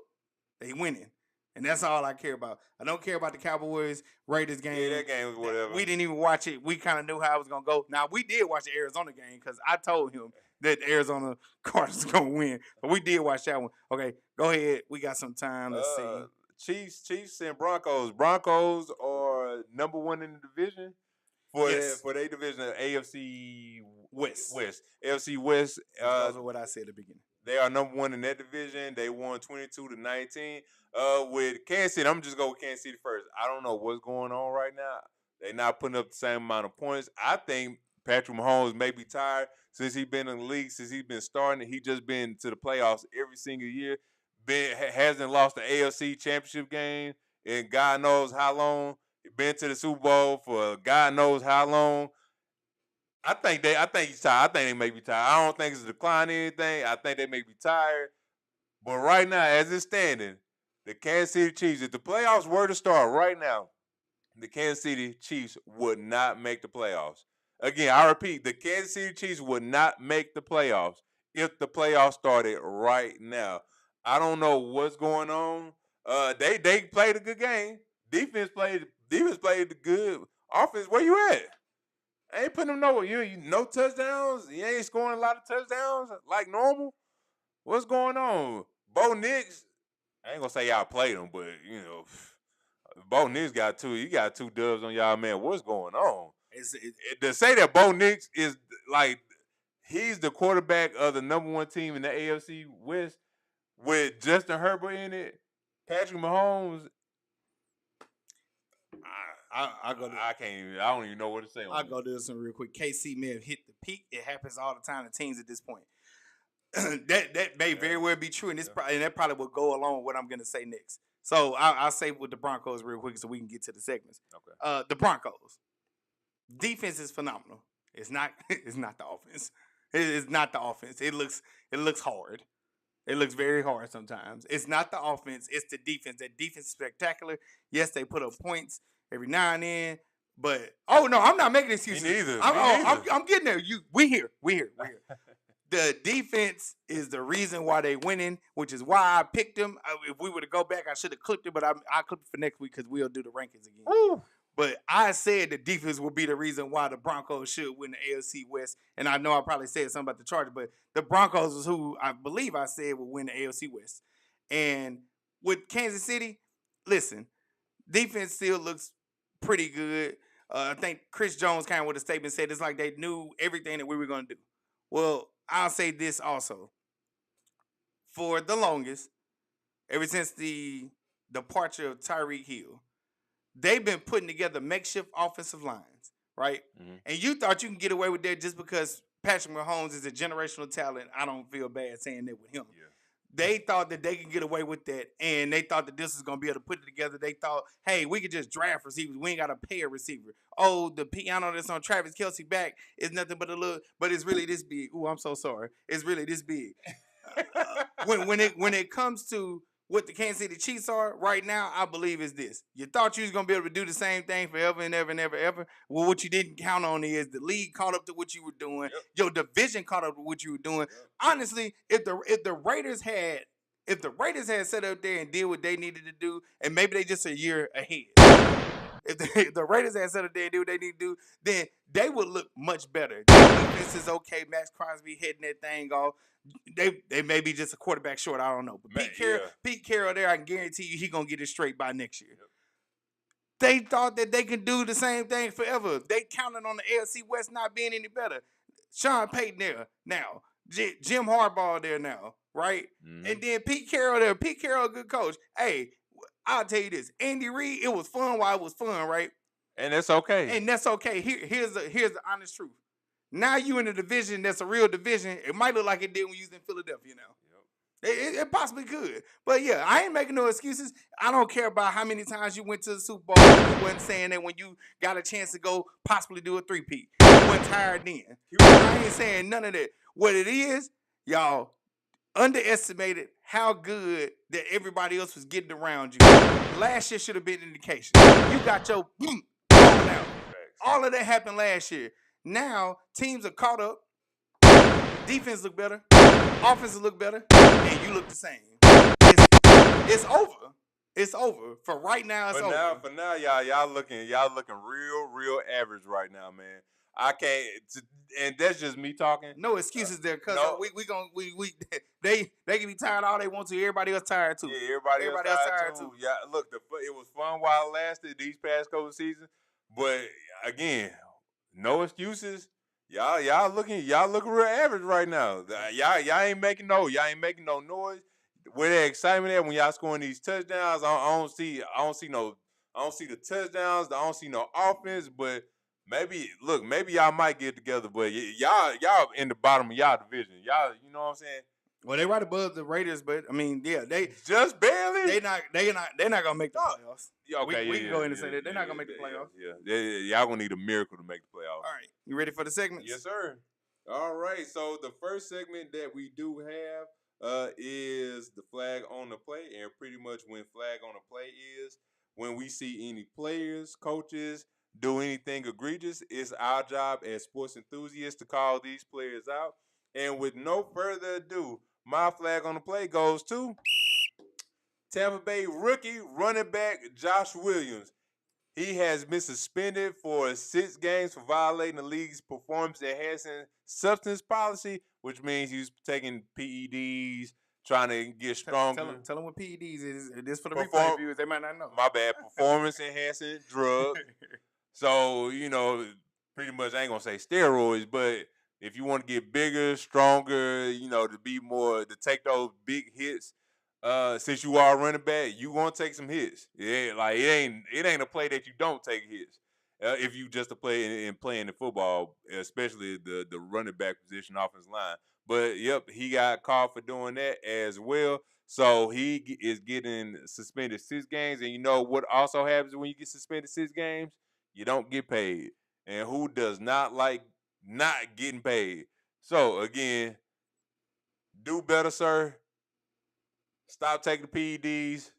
Speaker 2: they winning. And that's all I care about. I don't care about the Cowboys-Raiders game.
Speaker 1: Yeah, that game was whatever.
Speaker 2: We didn't even watch it. We kind of knew how it was going to go. Now, we did watch the Arizona game because I told him that the Arizona Cardinals going to win. But we did watch that one. Okay, go ahead. We got some time. Let's see.
Speaker 1: Chiefs and Broncos. Broncos are number 1 in the division for their division, AFC West. AFC West.
Speaker 2: Those are what I said at the beginning.
Speaker 1: They are number 1 in that division. They won 22-19. With Kansas City, I'm just go with Kansas City first. I don't know what's going on right now. They're not putting up the same amount of points. I think Patrick Mahomes may be tired since he's been in the league, since he's been starting. He just been to the playoffs every single year. Hasn't lost the AFC Championship game in God knows how long. Been to the Super Bowl for God knows how long. I think he's tired. I think they may be tired. I don't think it's a decline or anything. I think they may be tired. But right now, as it's standing, the Kansas City Chiefs, if the playoffs were to start right now, the Kansas City Chiefs would not make the playoffs. Again, I repeat, the Kansas City Chiefs would not make the playoffs if the playoffs started right now. I don't know what's going on. They played a good game. Defense played the good. Offense, where you at? I ain't putting him nowhere. You no touchdowns. You ain't scoring a lot of touchdowns like normal. What's going on? Bo Nix, I ain't gonna say y'all played him, but Bo Nix got two. You got 2 dubs on y'all, man. What's going on? To say that Bo Nix is like he's the quarterback of the #1 team in the AFC West with Justin Herbert in it, Patrick Mahomes. I can't even. I don't even know what to say.
Speaker 2: I'll go do this one real quick. KC may have hit the peak. It happens all the time to teams at this point. that may very well be true, and that probably will go along with what I'm going to say next. So I'll say with the Broncos real quick so we can get to the segments.
Speaker 1: Okay.
Speaker 2: The Broncos defense is phenomenal. It's not. It's not the offense. It's not the offense. It looks hard. It looks very hard sometimes. It's not the offense. It's the defense. That defense is spectacular. Yes, they put up points every now and then. But I'm not making excuses.
Speaker 1: Me neither.
Speaker 2: I'm getting there. We here. The defense is the reason why they winning, which is why I picked them. If we were to go back, I should have clipped it, but I clipped it for next week because we'll do the rankings again.
Speaker 1: Woo.
Speaker 2: But I said the defense will be the reason why the Broncos should win the AFC West. And I know I probably said something about the Chargers, but the Broncos is who I believe I said will win the AFC West. And with Kansas City, listen, defense still looks pretty good. I think Chris Jones kind of with a statement said it's like they knew everything that we were going to do. Well, I'll say this also. For the longest, ever since the departure of Tyreek Hill, they've been putting together makeshift offensive lines, right? Mm-hmm. And you thought you can get away with that just because Patrick Mahomes is a generational talent. I don't feel bad saying that with him. Yeah. They thought that they could get away with that, and they thought that this was going to be able to put it together. They thought, hey, we could just draft receivers. We ain't got to pay a receiver. Oh, the piano that's on Travis Kelce back is nothing but a little, but it's really this big. Ooh, I'm so sorry. It's really this big. When it comes to what the Kansas City Chiefs are right now, I believe is this. You thought you was going to be able to do the same thing forever and ever and ever, ever. Well, what you didn't count on is the league caught up to what you were doing. Yep. Your division caught up to what you were doing. Yep. Honestly, if the Raiders had sat up there and did what they needed to do, and maybe they just a year ahead. If the Raiders had sat up there and did what they need to do, then they would look much better. The defense is okay. Max Crosby heading that thing off. They may be just a quarterback short. I don't know. But Pete Carroll there, I can guarantee you he going to get it straight by next year. Yep. They thought that they could do the same thing forever. They counted on the AFC West not being any better. Sean Payton there now. Jim Harbaugh there now, right? Mm-hmm. And then Pete Carroll there. Pete Carroll, a good coach. Hey, I'll tell you this. Andy Reid, it was fun while it was fun, right?
Speaker 1: And that's okay.
Speaker 2: Here's the honest truth. Now you in a division that's a real division. It might look like it did when you was in Philadelphia now. Yep. It possibly could. But yeah, I ain't making no excuses. I don't care about how many times you went to the Super Bowl. You wasn't saying that when you got a chance to go possibly do a three-peat. You wasn't tired then. I ain't saying none of that. What it is, y'all underestimated how good that everybody else was getting around you. Last year should have been an indication. You got your out. All of that happened last year. Now, teams are caught up. Defense look better. Offense look better. And you look the same. It's over. It's over. For right now, it's over.
Speaker 1: For now, y'all looking real average right now, man. I can't, and that's just me talking.
Speaker 2: No excuses there, cuz they can be tired all they want to. Everybody else tired too.
Speaker 1: Yeah, everybody else tired too. Yeah, look, it was fun while it lasted these past couple seasons, but again, no excuses. Y'all looking real average right now. Y'all ain't making no noise. Where that excitement at when y'all scoring these touchdowns? I don't see the touchdowns. I don't see no offense, but. Maybe y'all might get together, but y'all in the bottom of y'all division. Y'all, you know what I'm saying?
Speaker 2: Well, they right above the Raiders, but I mean, yeah, they
Speaker 1: just barely.
Speaker 2: They're not gonna make the playoffs. Okay, we can go in and say that they're not gonna make the playoffs.
Speaker 1: Y'all gonna need a miracle to make the playoffs.
Speaker 2: All right, you ready for the segments?
Speaker 1: Yes, sir. All right, so the first segment that we do have is the flag on the play, and pretty much when flag on the play is when we see any players, coaches. Do anything egregious, it's our job as sports enthusiasts to call these players out. And with no further ado, my flag on the play goes to Tampa Bay rookie running back Josh Williams. He has been suspended for 6 games for violating the league's performance enhancing substance policy, which means he's taking PEDs, trying to get stronger.
Speaker 2: Tell them what PEDs is. This for the replay
Speaker 1: Perform-
Speaker 2: viewers. They might not know.
Speaker 1: My bad. Performance enhancing drugs. So, pretty much I ain't gonna say steroids, but if you want to get bigger, stronger, to be more to take those big hits, since you are a running back, you gonna take some hits. Yeah, like it ain't a play that you don't take hits. If you just a play and playing the football, especially the running back position, offensive line. But yep, he got caught for doing that as well. So he is getting suspended 6 games. And you know what also happens when you get suspended 6 games? You don't get paid. And who does not like not getting paid? So again, do better, sir. Stop taking the PEDs.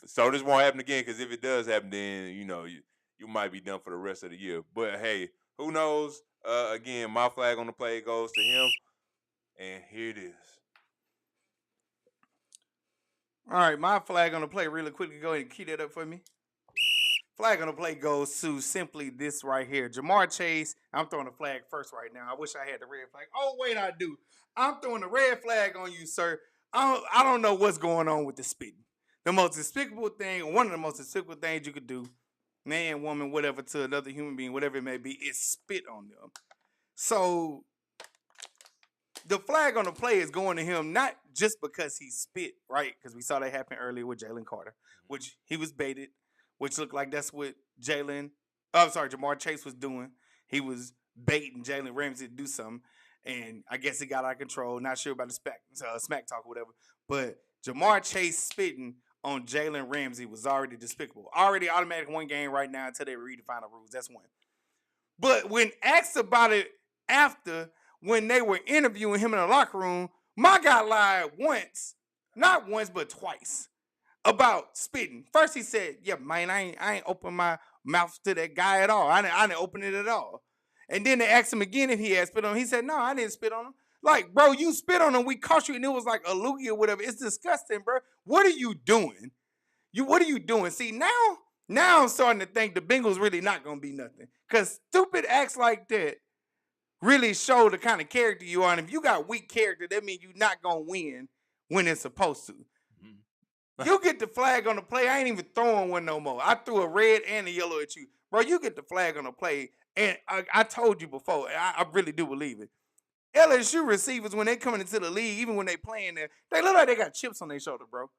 Speaker 1: So this won't happen again, because if it does happen, then you might be done for the rest of the year. But hey, who knows? Again, my flag on the play goes to him. And here it is.
Speaker 2: All right, my flag on the play really quickly. Go ahead and key that up for me. Flag on the play goes to simply this right here. Jamar Chase. I'm throwing the flag first right now. I wish I had the red flag. Oh, wait, I do. I'm throwing the red flag on you, sir. I don't know what's going on with the spitting. The most despicable thing, one of the most despicable things you could do, man, woman, whatever, to another human being, whatever it may be, is spit on them. So the flag on the play is going to him not just because he spit, right? Because we saw that happen earlier with Jalen Carter, which he was baited, which looked like that's what Jamar Chase was doing. He was baiting Jalen Ramsey to do something, and I guess it got out of control. Not sure about the smack talk or whatever, but Jamar Chase spitting on Jalen Ramsey was already despicable. Already automatic 1 game right now until they redefine the rules. That's one. But when asked about it after, when they were interviewing him in the locker room, my guy lied once, not once, but twice, about spitting. First he said, yeah, man, I ain't open my mouth to that guy at all. I didn't open it at all. And then they asked him again if he had spit on him. He said, no, I didn't spit on him. Like, bro, you spit on him. We caught you, and it was like a loogie or whatever. It's disgusting, bro. What are you doing? What are you doing? See, now I'm starting to think the Bengals really not going to be nothing. Because stupid acts like that really show the kind of character you are. And if you got weak character, that means you're not going to win when it's supposed to. You get the flag on the play. I ain't even throwing one no more. I threw a red and a yellow at you. Bro, you get the flag on the play. And I told you before, I really do believe it. LSU receivers, when they coming into the league, even when they playing there, they look like they got chips on their shoulder, bro.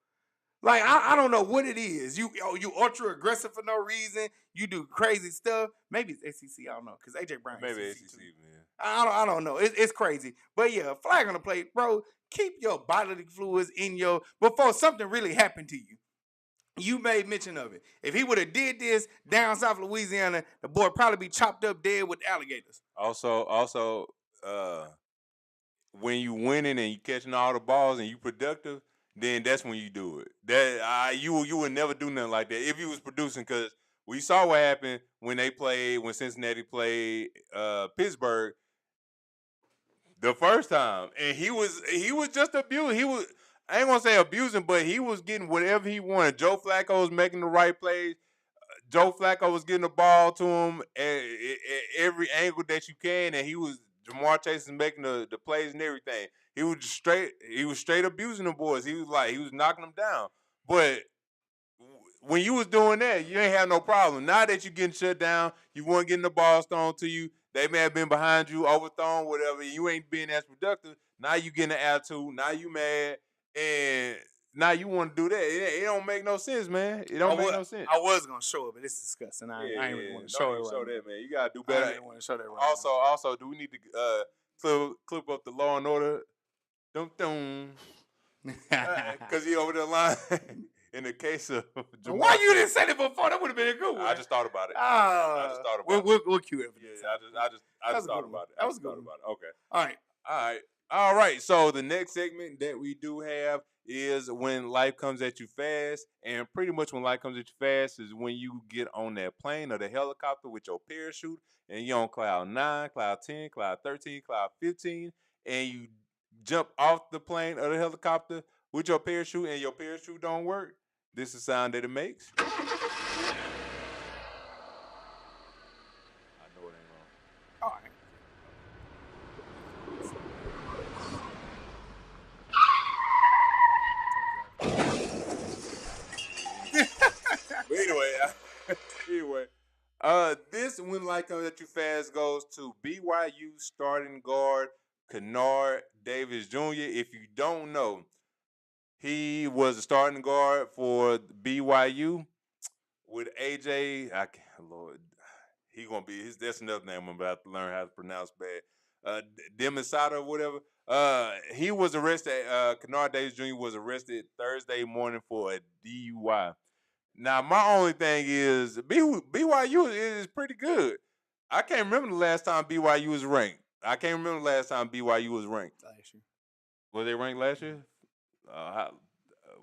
Speaker 2: Like, I don't know what it is. You ultra aggressive for no reason. You do crazy stuff. Maybe it's SEC. I don't know, because AJ Brown.
Speaker 1: Maybe SEC,
Speaker 2: too.
Speaker 1: man.
Speaker 2: I don't know. It's crazy. But yeah, flag on the plate, bro. Keep your bodily fluids in before something really happened to you. You made mention of it. If he would have did this down south Louisiana, the boy would probably be chopped up dead with alligators.
Speaker 1: Also, when you winning and you catching all the balls and you productive, then that's when you do it. That you would never do nothing like that if you was producing, because we saw what happened when Cincinnati played Pittsburgh the first time, and he was just abusing. I ain't gonna say abusing, but he was getting whatever he wanted. Joe Flacco was making the right plays. Joe Flacco was getting the ball to him at every angle that you can, and Jamar Chase is making the plays and everything. He was straight abusing the boys. He was knocking them down. But when you was doing that, you ain't have no problem. Now that you're getting shut down, you weren't getting the ball thrown to you. They may have been behind you, overthrown, whatever. You ain't being as productive. Now you getting an attitude. Now you mad, and now you want to do that. It don't make no sense, man. It don't make no sense.
Speaker 2: I was gonna show it, but it's disgusting. I ain't really want to show it.
Speaker 1: Show that, man. You gotta do better.
Speaker 2: I didn't want to show that right
Speaker 1: Also, do we need to clip up the Law and Order? Dum. Because he over the line. In the case of
Speaker 2: Jamar, why you didn't say it before? That would have been a good one.
Speaker 1: I just thought about it. I just thought about
Speaker 2: it. We'll cue it.
Speaker 1: Yeah, I just thought about it.
Speaker 2: That was good. Okay.
Speaker 1: All right. So the next segment that we do have is when life comes at you fast, and pretty much when life comes at you fast is when you get on that plane or the helicopter with your parachute, and you're on cloud 9, cloud 10, cloud 13, cloud 15, and you jump off the plane or the helicopter with your parachute, and your parachute don't work. This is the sound that it makes. This when like that you fast goes to BYU starting guard Kennard Davis Jr. If you don't know, he was a starting guard for BYU with AJ. I can't, Lord, he gonna be his. That's another name I'm about to learn how to pronounce bad. Demisada or whatever. He was arrested. Kennard Davis Jr. was arrested Thursday morning for a DUI. Now, my only thing is BYU is pretty good. I can't remember the last time BYU was ranked. I can't remember the last time BYU was ranked.
Speaker 2: Last year.
Speaker 1: Was they ranked last year?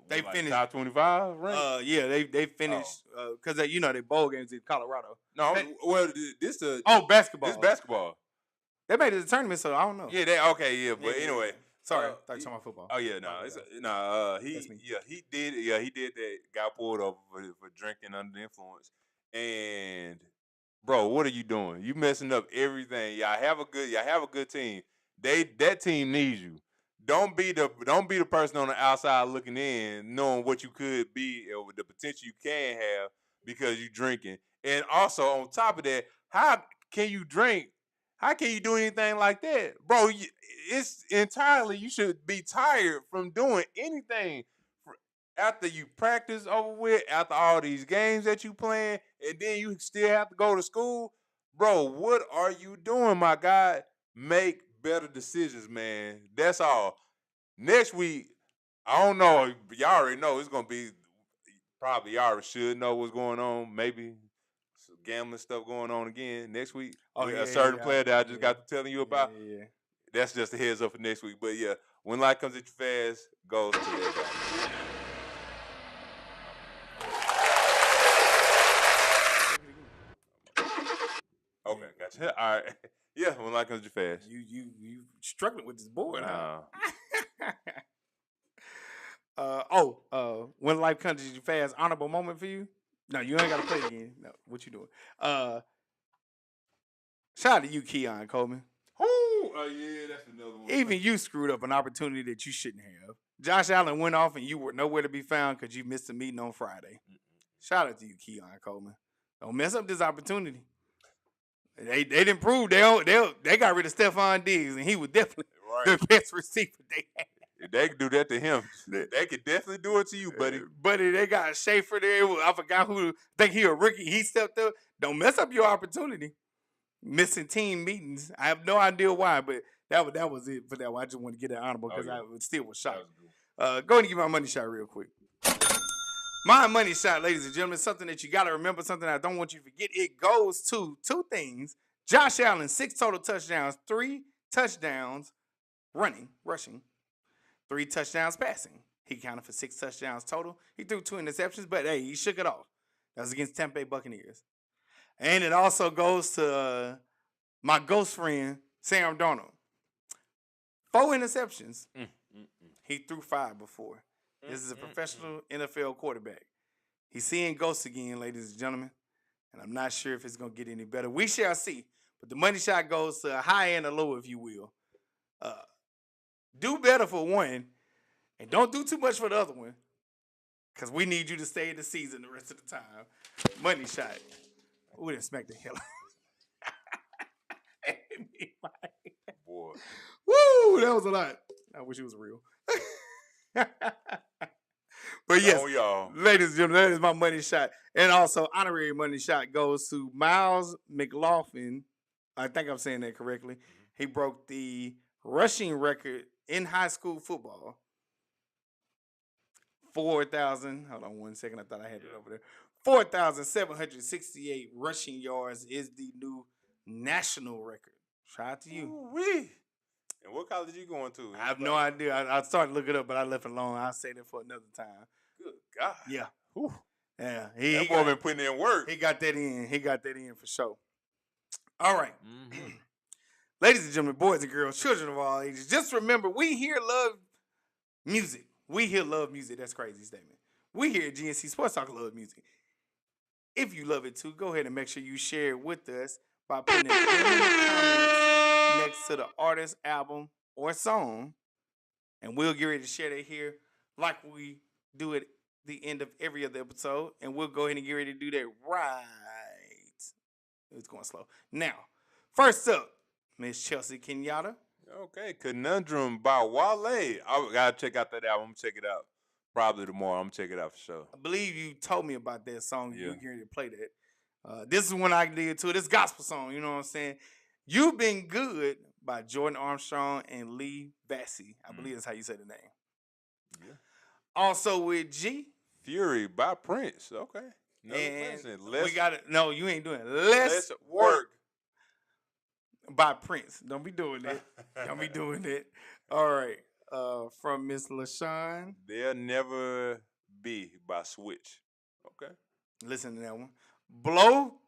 Speaker 2: They
Speaker 1: like
Speaker 2: finished
Speaker 1: top 25 ranked.
Speaker 2: yeah, they finished because they bowl games in Colorado.
Speaker 1: No, well, this
Speaker 2: basketball.
Speaker 1: This basketball.
Speaker 2: They made it to the tournament, so I don't know.
Speaker 1: Yeah, but anyway.
Speaker 2: Sorry, I thought you were talking about football.
Speaker 1: Oh yeah, he did that. Got pulled over for drinking under the influence. And bro, what are you doing? You messing up everything. Y'all have a good team. That team needs you. Don't be the person on the outside looking in, knowing what you could be or the potential you can have because you drinking. And also on top of that, how can you drink? How can you do anything like that? Bro, it's entirely, you should be tired from doing anything after you practice over with, after all these games that you playing, and then you still have to go to school. Bro, what are you doing, my guy? Make better decisions, man. That's all. Next week, I don't know. Y'all already know it's going to be, probably y'all already should know what's going on. Maybe some gambling stuff going on again next week. A certain player that I just got to telling you about.
Speaker 2: Yeah.
Speaker 1: That's just a heads up for next week. But yeah, when life comes at you fast, goes to that guy. Okay, gotcha. All right. Yeah, when life comes at you fast.
Speaker 2: You struggling with this board, huh? When life comes at you fast, honorable moment for you? No, you ain't got to play it again. No, what you doing? Shout out to you, Keon Coleman.
Speaker 1: Oh yeah, that's another one.
Speaker 2: Even you screwed up an opportunity that you shouldn't have. Josh Allen went off and you were nowhere to be found because you missed a meeting on Friday. Shout out to you, Keon Coleman. Don't mess up this opportunity. They didn't prove they got rid of Stephon Diggs and he was definitely the best receiver they had.
Speaker 1: If they could do that to him, they could definitely do it to you, buddy.
Speaker 2: Buddy, they got Schaefer there. I forgot who. Think he a rookie. He stepped up. Don't mess up your opportunity. Missing team meetings. I have no idea why, but that was it for that one. I just want to get that honorable because I still was shocked. Go ahead and give my money shot real quick. My money shot, ladies and gentlemen, something that you got to remember, something I don't want you to forget. It goes to two things. Josh Allen, 6 total touchdowns, 3 touchdowns rushing, 3 touchdowns passing. He counted for 6 touchdowns total. He threw 2 interceptions, but hey, he shook it off. That was against Tampa Bay Buccaneers. And it also goes to my ghost friend, Sam Darnold. 4 interceptions. He threw 5 before. This is a professional NFL quarterback. He's seeing ghosts again, ladies and gentlemen. And I'm not sure if it's going to get any better. We shall see. But the money shot goes to a high and a low, if you will. Do better for one. And don't do too much for the other one. Because we need you to stay in the season the rest of the time. Money shot. Ooh, that smacked the hell out of me.
Speaker 1: Boy.
Speaker 2: Woo, that was a lot. I wish it was real. But yes, ladies and gentlemen, that is my money shot. And also, honorary money shot goes to Miles McLaughlin. I think I'm saying that correctly. He broke the rushing record in high school football. 4,000. Hold on one second. I thought I had it over there. 4,768 rushing yards is the new national record. Shout out to you.
Speaker 1: Ooh-wee. And what college you going to?
Speaker 2: I have no idea. I started looking it up, but I left it alone. I'll say that for another time.
Speaker 1: Good God.
Speaker 2: Yeah.
Speaker 1: Whew.
Speaker 2: Yeah.
Speaker 1: That boy been putting in work.
Speaker 2: He got that in for sure. All right. Ladies and gentlemen, boys and girls, children of all ages, just remember, we here love music. We here love music. That's a crazy statement. We here at GNC Sports Talk love music. If you love it too, go ahead and make sure you share it with us by putting it in the comments next to the artist, album, or song. And we'll get ready to share that here like we do at the end of every other episode. And we'll go ahead and get ready to do that right It's going slow. Now, first up, Miss Chelsea Kenyatta.
Speaker 1: Okay, Conundrum by Wale. I gotta check out that album. I'm gonna check it out probably tomorrow. I'm gonna check it out for sure.
Speaker 2: I believe you told me about that song.
Speaker 1: Yeah.
Speaker 2: You were going to play that. This is one I did too. This gospel song, you know what I'm saying? You've Been Good by Jordan Armstrong and Lee Vassie. I believe that's how you say the name.
Speaker 1: Yeah.
Speaker 2: Also with G.
Speaker 1: Fury by Prince. Okay.
Speaker 2: And
Speaker 1: Let's,
Speaker 2: we got it. No, you ain't doing it. Let's work by Prince. Don't be doing that. Don't be doing that. All right. From Miss LaShawn.
Speaker 1: There'll Never Be by Switch. Okay.
Speaker 2: Listen to that one. Blow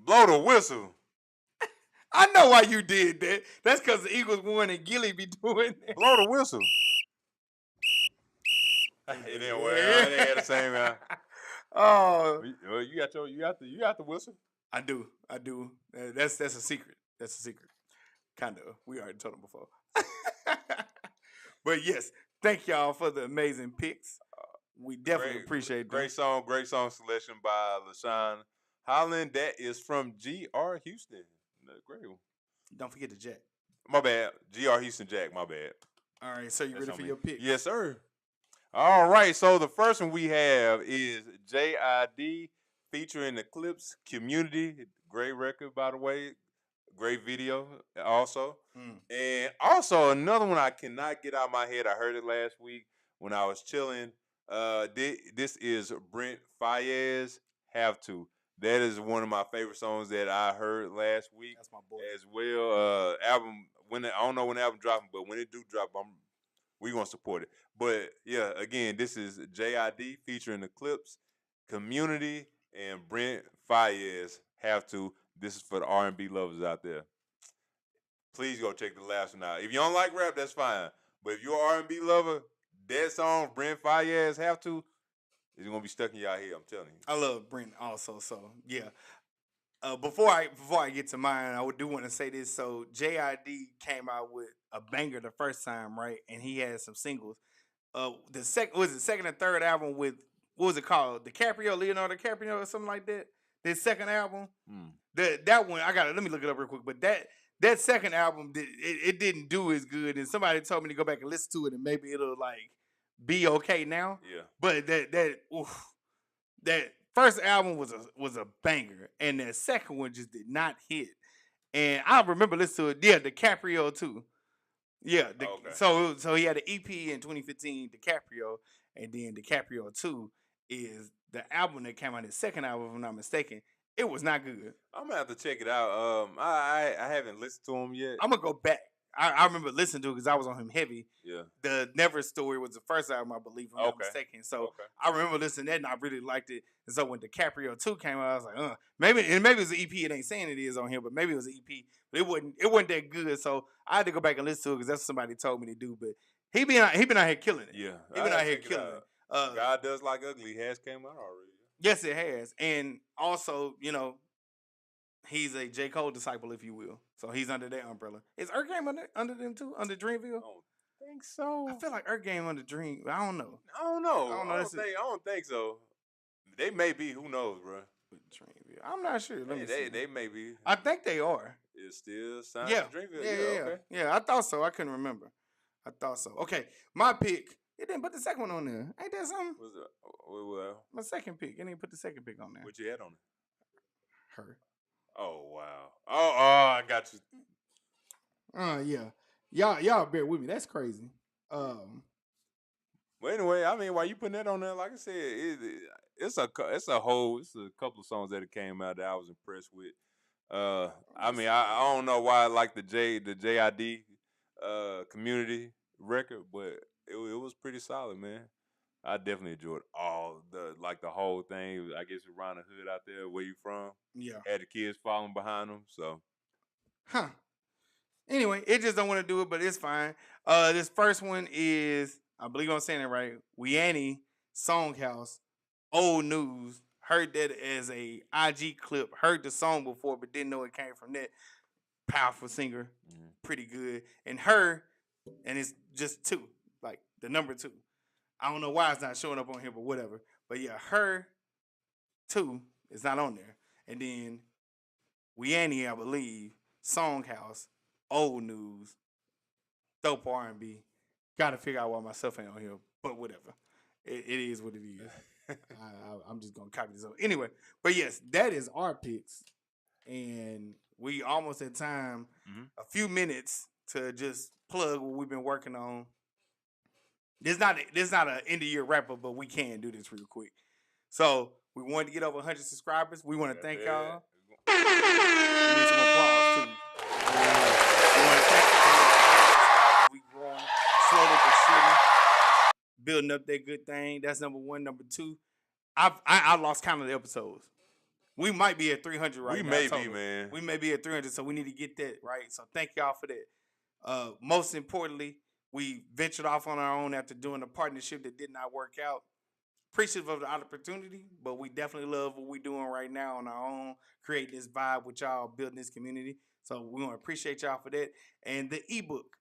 Speaker 1: the Whistle.
Speaker 2: I know why you did that. That's because the Eagles won and Gilly be doing that.
Speaker 1: Blow the Whistle. It didn't work. They had the same.
Speaker 2: Oh,
Speaker 1: you got the whistle.
Speaker 2: I do. That's a secret. That's a secret. Kind of. We already told them before. But yes, thank y'all for the amazing picks. We definitely appreciate that.
Speaker 1: Great song selection by LaShawn Holland. That is from G.R. Houston. Great one.
Speaker 2: Don't forget the Jack.
Speaker 1: My bad. G.R. Houston Jack, my bad.
Speaker 2: All right, so you ready for your pick?
Speaker 1: Yes, sir. All right, so the first one we have is J.I.D. featuring Eclipse Community. Great record, by the way. Great video also. And also another one I cannot get out of my head. I heard it last week when I was chilling. This is Brent Faiyaz, Have To. That is one of my favorite songs that I heard last week.
Speaker 2: That's my boy.
Speaker 1: As well. Album, I don't know when the album dropping, but when it do drop, we're going to support it. But yeah, again, this is J.I.D. featuring Eclipse, Community, and Brent Faiyaz, Have To. This is for the R&B lovers out there. Please go check the last one out. If you don't like rap, that's fine. But if you're an R&B lover, that song, Brent Faiyaz, Have To, is going to be stuck in y'all head, I'm telling you.
Speaker 2: I love Brent also, so yeah. Before I get to mine, I do want to say this. So J.I.D. came out with a banger the first time, right? And he had some singles. The second and third album with, what was it called? Leonardo DiCaprio or something like that? His second album. That one, let me look it up real quick. But that second album, it didn't do as good. And somebody told me to go back and listen to it, and maybe it'll like be okay now.
Speaker 1: Yeah.
Speaker 2: But that first album was a banger, and that second one just did not hit. And I remember listening to it. Yeah, DiCaprio too. Yeah.
Speaker 1: Okay.
Speaker 2: So he had an EP in 2015, DiCaprio, and then DiCaprio 2 is the album that came out. His second album, if I'm not mistaken. It was not good.
Speaker 1: I'm gonna have to check it out. I haven't listened to him yet.
Speaker 2: I'm gonna go back. I remember listening to it because I was on him heavy.
Speaker 1: Yeah.
Speaker 2: The Never Story was the first album, I believe, if I'm not mistaken. So I remember listening to that, and I really liked it. And so when DiCaprio 2 came out, I was like, maybe it was an EP. It ain't saying it is on here, but maybe it was an EP. But it wasn't that good. So I had to go back and listen to it because that's what somebody told me to do. But he been out here killing it.
Speaker 1: Yeah.
Speaker 2: He been out here killing it.
Speaker 1: God Does Like Ugly has came out already.
Speaker 2: Yes, it has. And also, he's a J. Cole disciple, if you will. So he's under their umbrella. Is Earth Game under them too? Under Dreamville?
Speaker 1: I don't think so.
Speaker 2: I feel like Earth Game under Dream. I don't know.
Speaker 1: I don't think so. They may be. Who knows, bro?
Speaker 2: Dreamville. I'm not sure.
Speaker 1: They may be.
Speaker 2: I think they are.
Speaker 1: It's still signed
Speaker 2: to
Speaker 1: Dreamville.
Speaker 2: Yeah.
Speaker 1: Okay.
Speaker 2: Yeah, I thought so. I couldn't remember. I thought so. Okay, my pick. It didn't put the second one on there. Ain't that something? My second pick. It didn't put the second pick on there.
Speaker 1: What you had on it?
Speaker 2: Her.
Speaker 1: Oh, wow. Oh, I got you.
Speaker 2: Yeah. Y'all bear with me. That's crazy.
Speaker 1: Well, anyway, I mean, while you putting that on there, like I said, it's a couple of songs that it came out that I was impressed with. I mean, I don't know why I like the JID Community record, but it was pretty solid, man. I definitely enjoyed the whole thing. I guess around the hood out there where you from.
Speaker 2: Yeah.
Speaker 1: Had the kids following behind them, so.
Speaker 2: Anyway, it just don't want to do it, but it's fine. This first one is, I believe I'm saying it right, Weani Songhouse, Old News. Heard that as a IG clip. Heard the song before, but didn't know it came from that. Powerful singer. Pretty good. And her, and it's just 2, like the number 2. I don't know why it's not showing up on here, but whatever. But yeah, her 2 is not on there. And then Weannie, I believe, Songhouse, Old News, Dope R&B. Got to figure out why myself ain't on here, but whatever. It is what it is. I'm just gonna copy this up anyway. But yes, that is our picks, and we almost at time. A few minutes to just plug what we've been working on. This not an end of year wrap up, but we can do this real quick. So we wanted to get over 100 subscribers. We want to thank y'all. We need some applause too. We want to thank y'all. We growing slowly but surely, building up that good thing. That's number one. Number two, I lost count of the episodes. We might be at 300 right now.
Speaker 1: We may be, man.
Speaker 2: We may be at 300, so we need to get that right. So thank y'all for that. Most importantly, we ventured off on our own after doing a partnership that did not work out. Appreciative of the opportunity, but we definitely love what we're doing right now on our own, creating this vibe with y'all, building this community. So we want to appreciate y'all for that. And the ebook.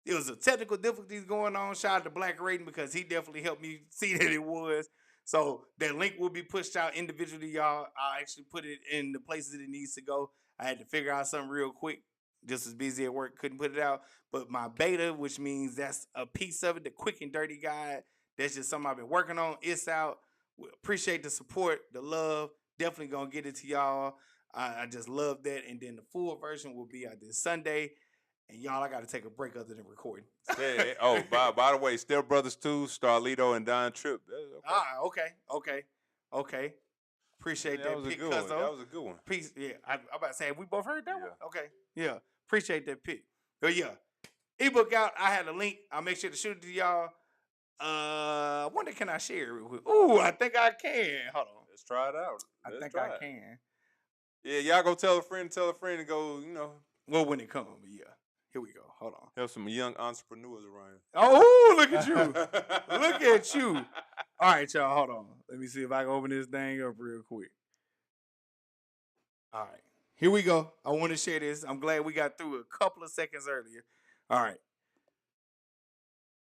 Speaker 2: There was a technical difficulties going on. Shout out to Black Rating because he definitely helped me see that it was. So that link will be pushed out individually, y'all. I'll actually put it in the places it needs to go. I had to figure out something real quick. Just as busy at work, couldn't put it out. But my beta, which means that's a piece of it, the quick and dirty guide, that's just something I've been working on. It's out. We appreciate the support, the love. Definitely going to get it to y'all. I just love that. And then the full version will be out this Sunday. And y'all, I got to take a break other than recording.
Speaker 1: Hey, by the way, Step Brothers 2, Starlito and Don Tripp.
Speaker 2: Okay. Appreciate that
Speaker 1: was
Speaker 2: pick.
Speaker 1: a good one. That was a good one.
Speaker 2: Peace. Yeah, I'm about to say, have we both heard that
Speaker 1: Yeah.
Speaker 2: one? Okay. Yeah. Appreciate that pick. But yeah, ebook out. I had a link. I'll make sure to shoot it to y'all. I wonder, can I share it real quick? Ooh, I think I can. Hold on.
Speaker 1: Let's try it out.
Speaker 2: I think I can.
Speaker 1: Yeah, y'all go tell a friend, and go,
Speaker 2: Well, when it comes, but yeah. Here we go. Hold on.
Speaker 1: help some young entrepreneurs around.
Speaker 2: Oh, look at you. Look at you. All right, y'all. Hold on. Let me see if I can open this thing up real quick. All right. Here we go. I want to share this. I'm glad we got through a couple of seconds earlier. All right.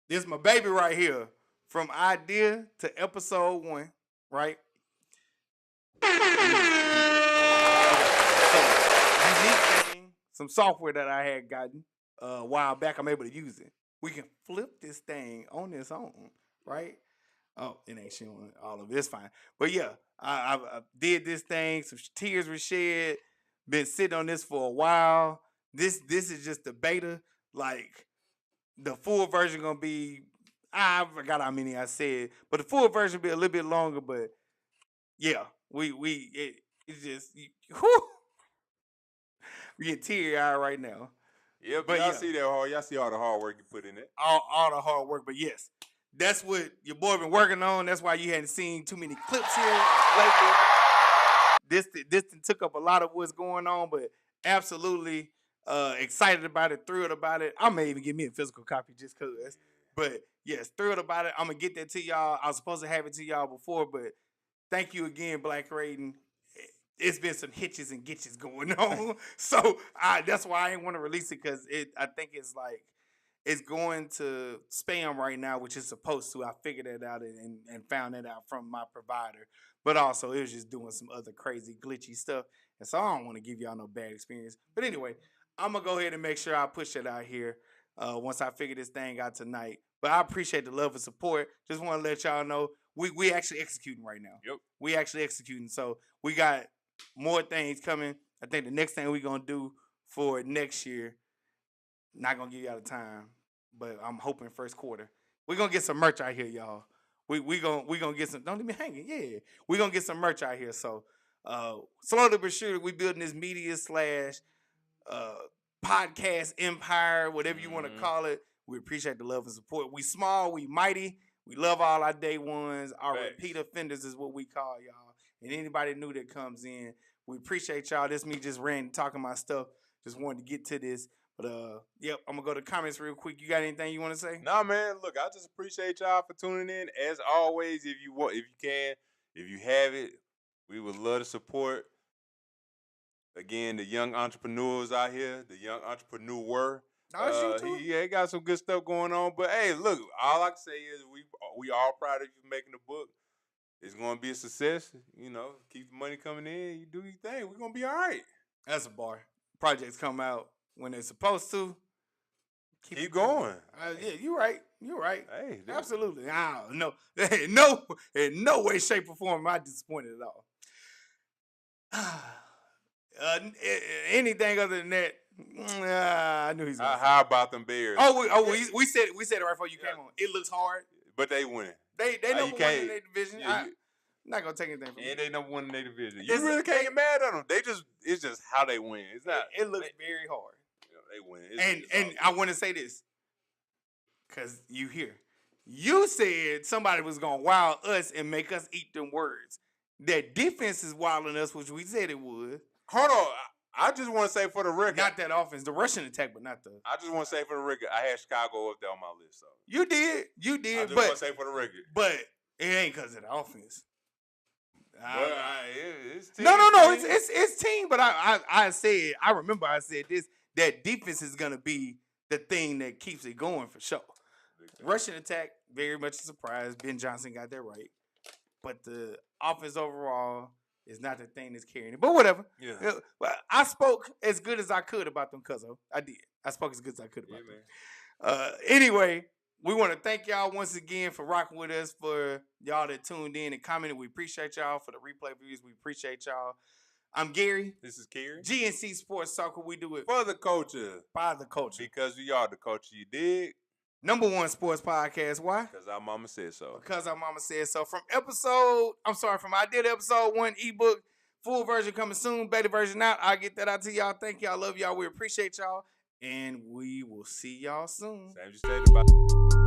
Speaker 2: This is my baby right here. From idea to episode 1, right? Unique thing, some software that I had gotten a while back, I'm able to use it. We can flip this thing on its own, right? Oh, it ain't showing all of it. It's fine. But yeah, I did this thing. Some tears were shed. Been sitting on this for a while. This is just the beta. Like, the full version gonna be, I forgot how many I said, but the full version will be a little bit longer. But yeah, it's just, whew, we get teary-eyed right now.
Speaker 1: Yeah, but y'all see that hard. Y'all see all the hard work you put in it.
Speaker 2: All the hard work, but yes, that's what your boy been working on. That's why you hadn't seen too many clips here lately. This took up a lot of what's going on, but absolutely excited about it, thrilled about it. I may even give me a physical copy just cause. But yes, thrilled about it. I'm gonna get that to y'all. I was supposed to have it to y'all before, but thank you again, Black Raiden. It's been some hitches and gitches going on, so that's why I didn't want to release it, because I think it's going to spam right now, which it's supposed to. I figured that out and found that out from my provider. But also, it was just doing some other crazy, glitchy stuff. And so I don't want to give y'all no bad experience. But anyway, I'm going to go ahead and make sure I push it out here once I figure this thing out tonight. But I appreciate the love and support. Just want to let y'all know we actually executing right now.
Speaker 1: Yep.
Speaker 2: We actually executing. So we got more things coming. I think the next thing we're going to do for next year, not going to give y'all the time, but I'm hoping first quarter, we're going to get some merch out here, y'all. We gonna get some. Don't leave me hanging. Yeah, we gonna get some merch out here. So slowly but surely, we building this media / podcast empire, whatever you want to call it. We appreciate the love and support. We small, we mighty. We love all our day ones. Our repeat offenders is what we call y'all. And anybody new that comes in, we appreciate y'all. This me just talking my stuff. Just wanted to get to this. But yep, I'm gonna go to comments real quick. You got anything you want to say?
Speaker 1: Nah, man. Look, I just appreciate y'all for tuning in. As always, if you can, if you have it, we would love to support. Again, the young entrepreneurs out here, the young entrepreneur. He got some good stuff going on. But hey, look, all I can say is we are proud of you making the book. it's gonna be a success. You know, keep the money coming in. You do your thing. We're gonna be all right.
Speaker 2: That's a bar. Projects come out when they're supposed to.
Speaker 1: Keep going.
Speaker 2: Yeah, you're right. You're right.
Speaker 1: Hey,
Speaker 2: Absolutely. No, in no way, shape, or form am I disappointed at all. Anything other than that, I knew he's gonna.
Speaker 1: How about them Bears?
Speaker 2: We said it right before you came on. It looks hard,
Speaker 1: but they win.
Speaker 2: They number one in their division.
Speaker 1: Yeah,
Speaker 2: I'm not gonna take anything from
Speaker 1: and they number one in their division. You really can't get mad at them. It's just how they win. It's not.
Speaker 2: It looks very hard.
Speaker 1: They win.
Speaker 2: And I want to say this, cause you said somebody was gonna wild us and make us eat them words. That defense is wilding us, which we said it would.
Speaker 1: Hold on. I just want to say for the record.
Speaker 2: Not that offense, the rushing attack, but not the.
Speaker 1: I just want to say for the record, I had Chicago up there on my list. So
Speaker 2: you did.
Speaker 1: I just want to say for the record.
Speaker 2: But it ain't because of the offense.
Speaker 1: It's team.
Speaker 2: No. It's team. But I remember I said this, that defense is gonna be the thing that keeps it going for sure. Rushing attack, very much a surprise. Ben Johnson got that right. But the offense overall is not the thing that's carrying it. But whatever.
Speaker 1: Yeah.
Speaker 2: Well, I spoke as good as I could about them, Cuzzo. I did. I spoke as good as I could about them. Anyway, we want to thank y'all once again for rocking with us, for y'all that tuned in and commented. We appreciate y'all. For the replay views, we appreciate y'all. I'm Gary.
Speaker 1: This is Cary.
Speaker 2: GNC Sports Soccer. We do it
Speaker 1: for the culture.
Speaker 2: By the culture.
Speaker 1: Because we are the culture, you dig?
Speaker 2: Number one sports podcast. Why?
Speaker 1: Because our mama said so.
Speaker 2: Because our mama said so. From I did episode 1 ebook. Full version coming soon. Beta version out. I'll get that out to y'all. Thank y'all. Love y'all. We appreciate y'all. And we will see y'all soon.
Speaker 1: Same you stated about.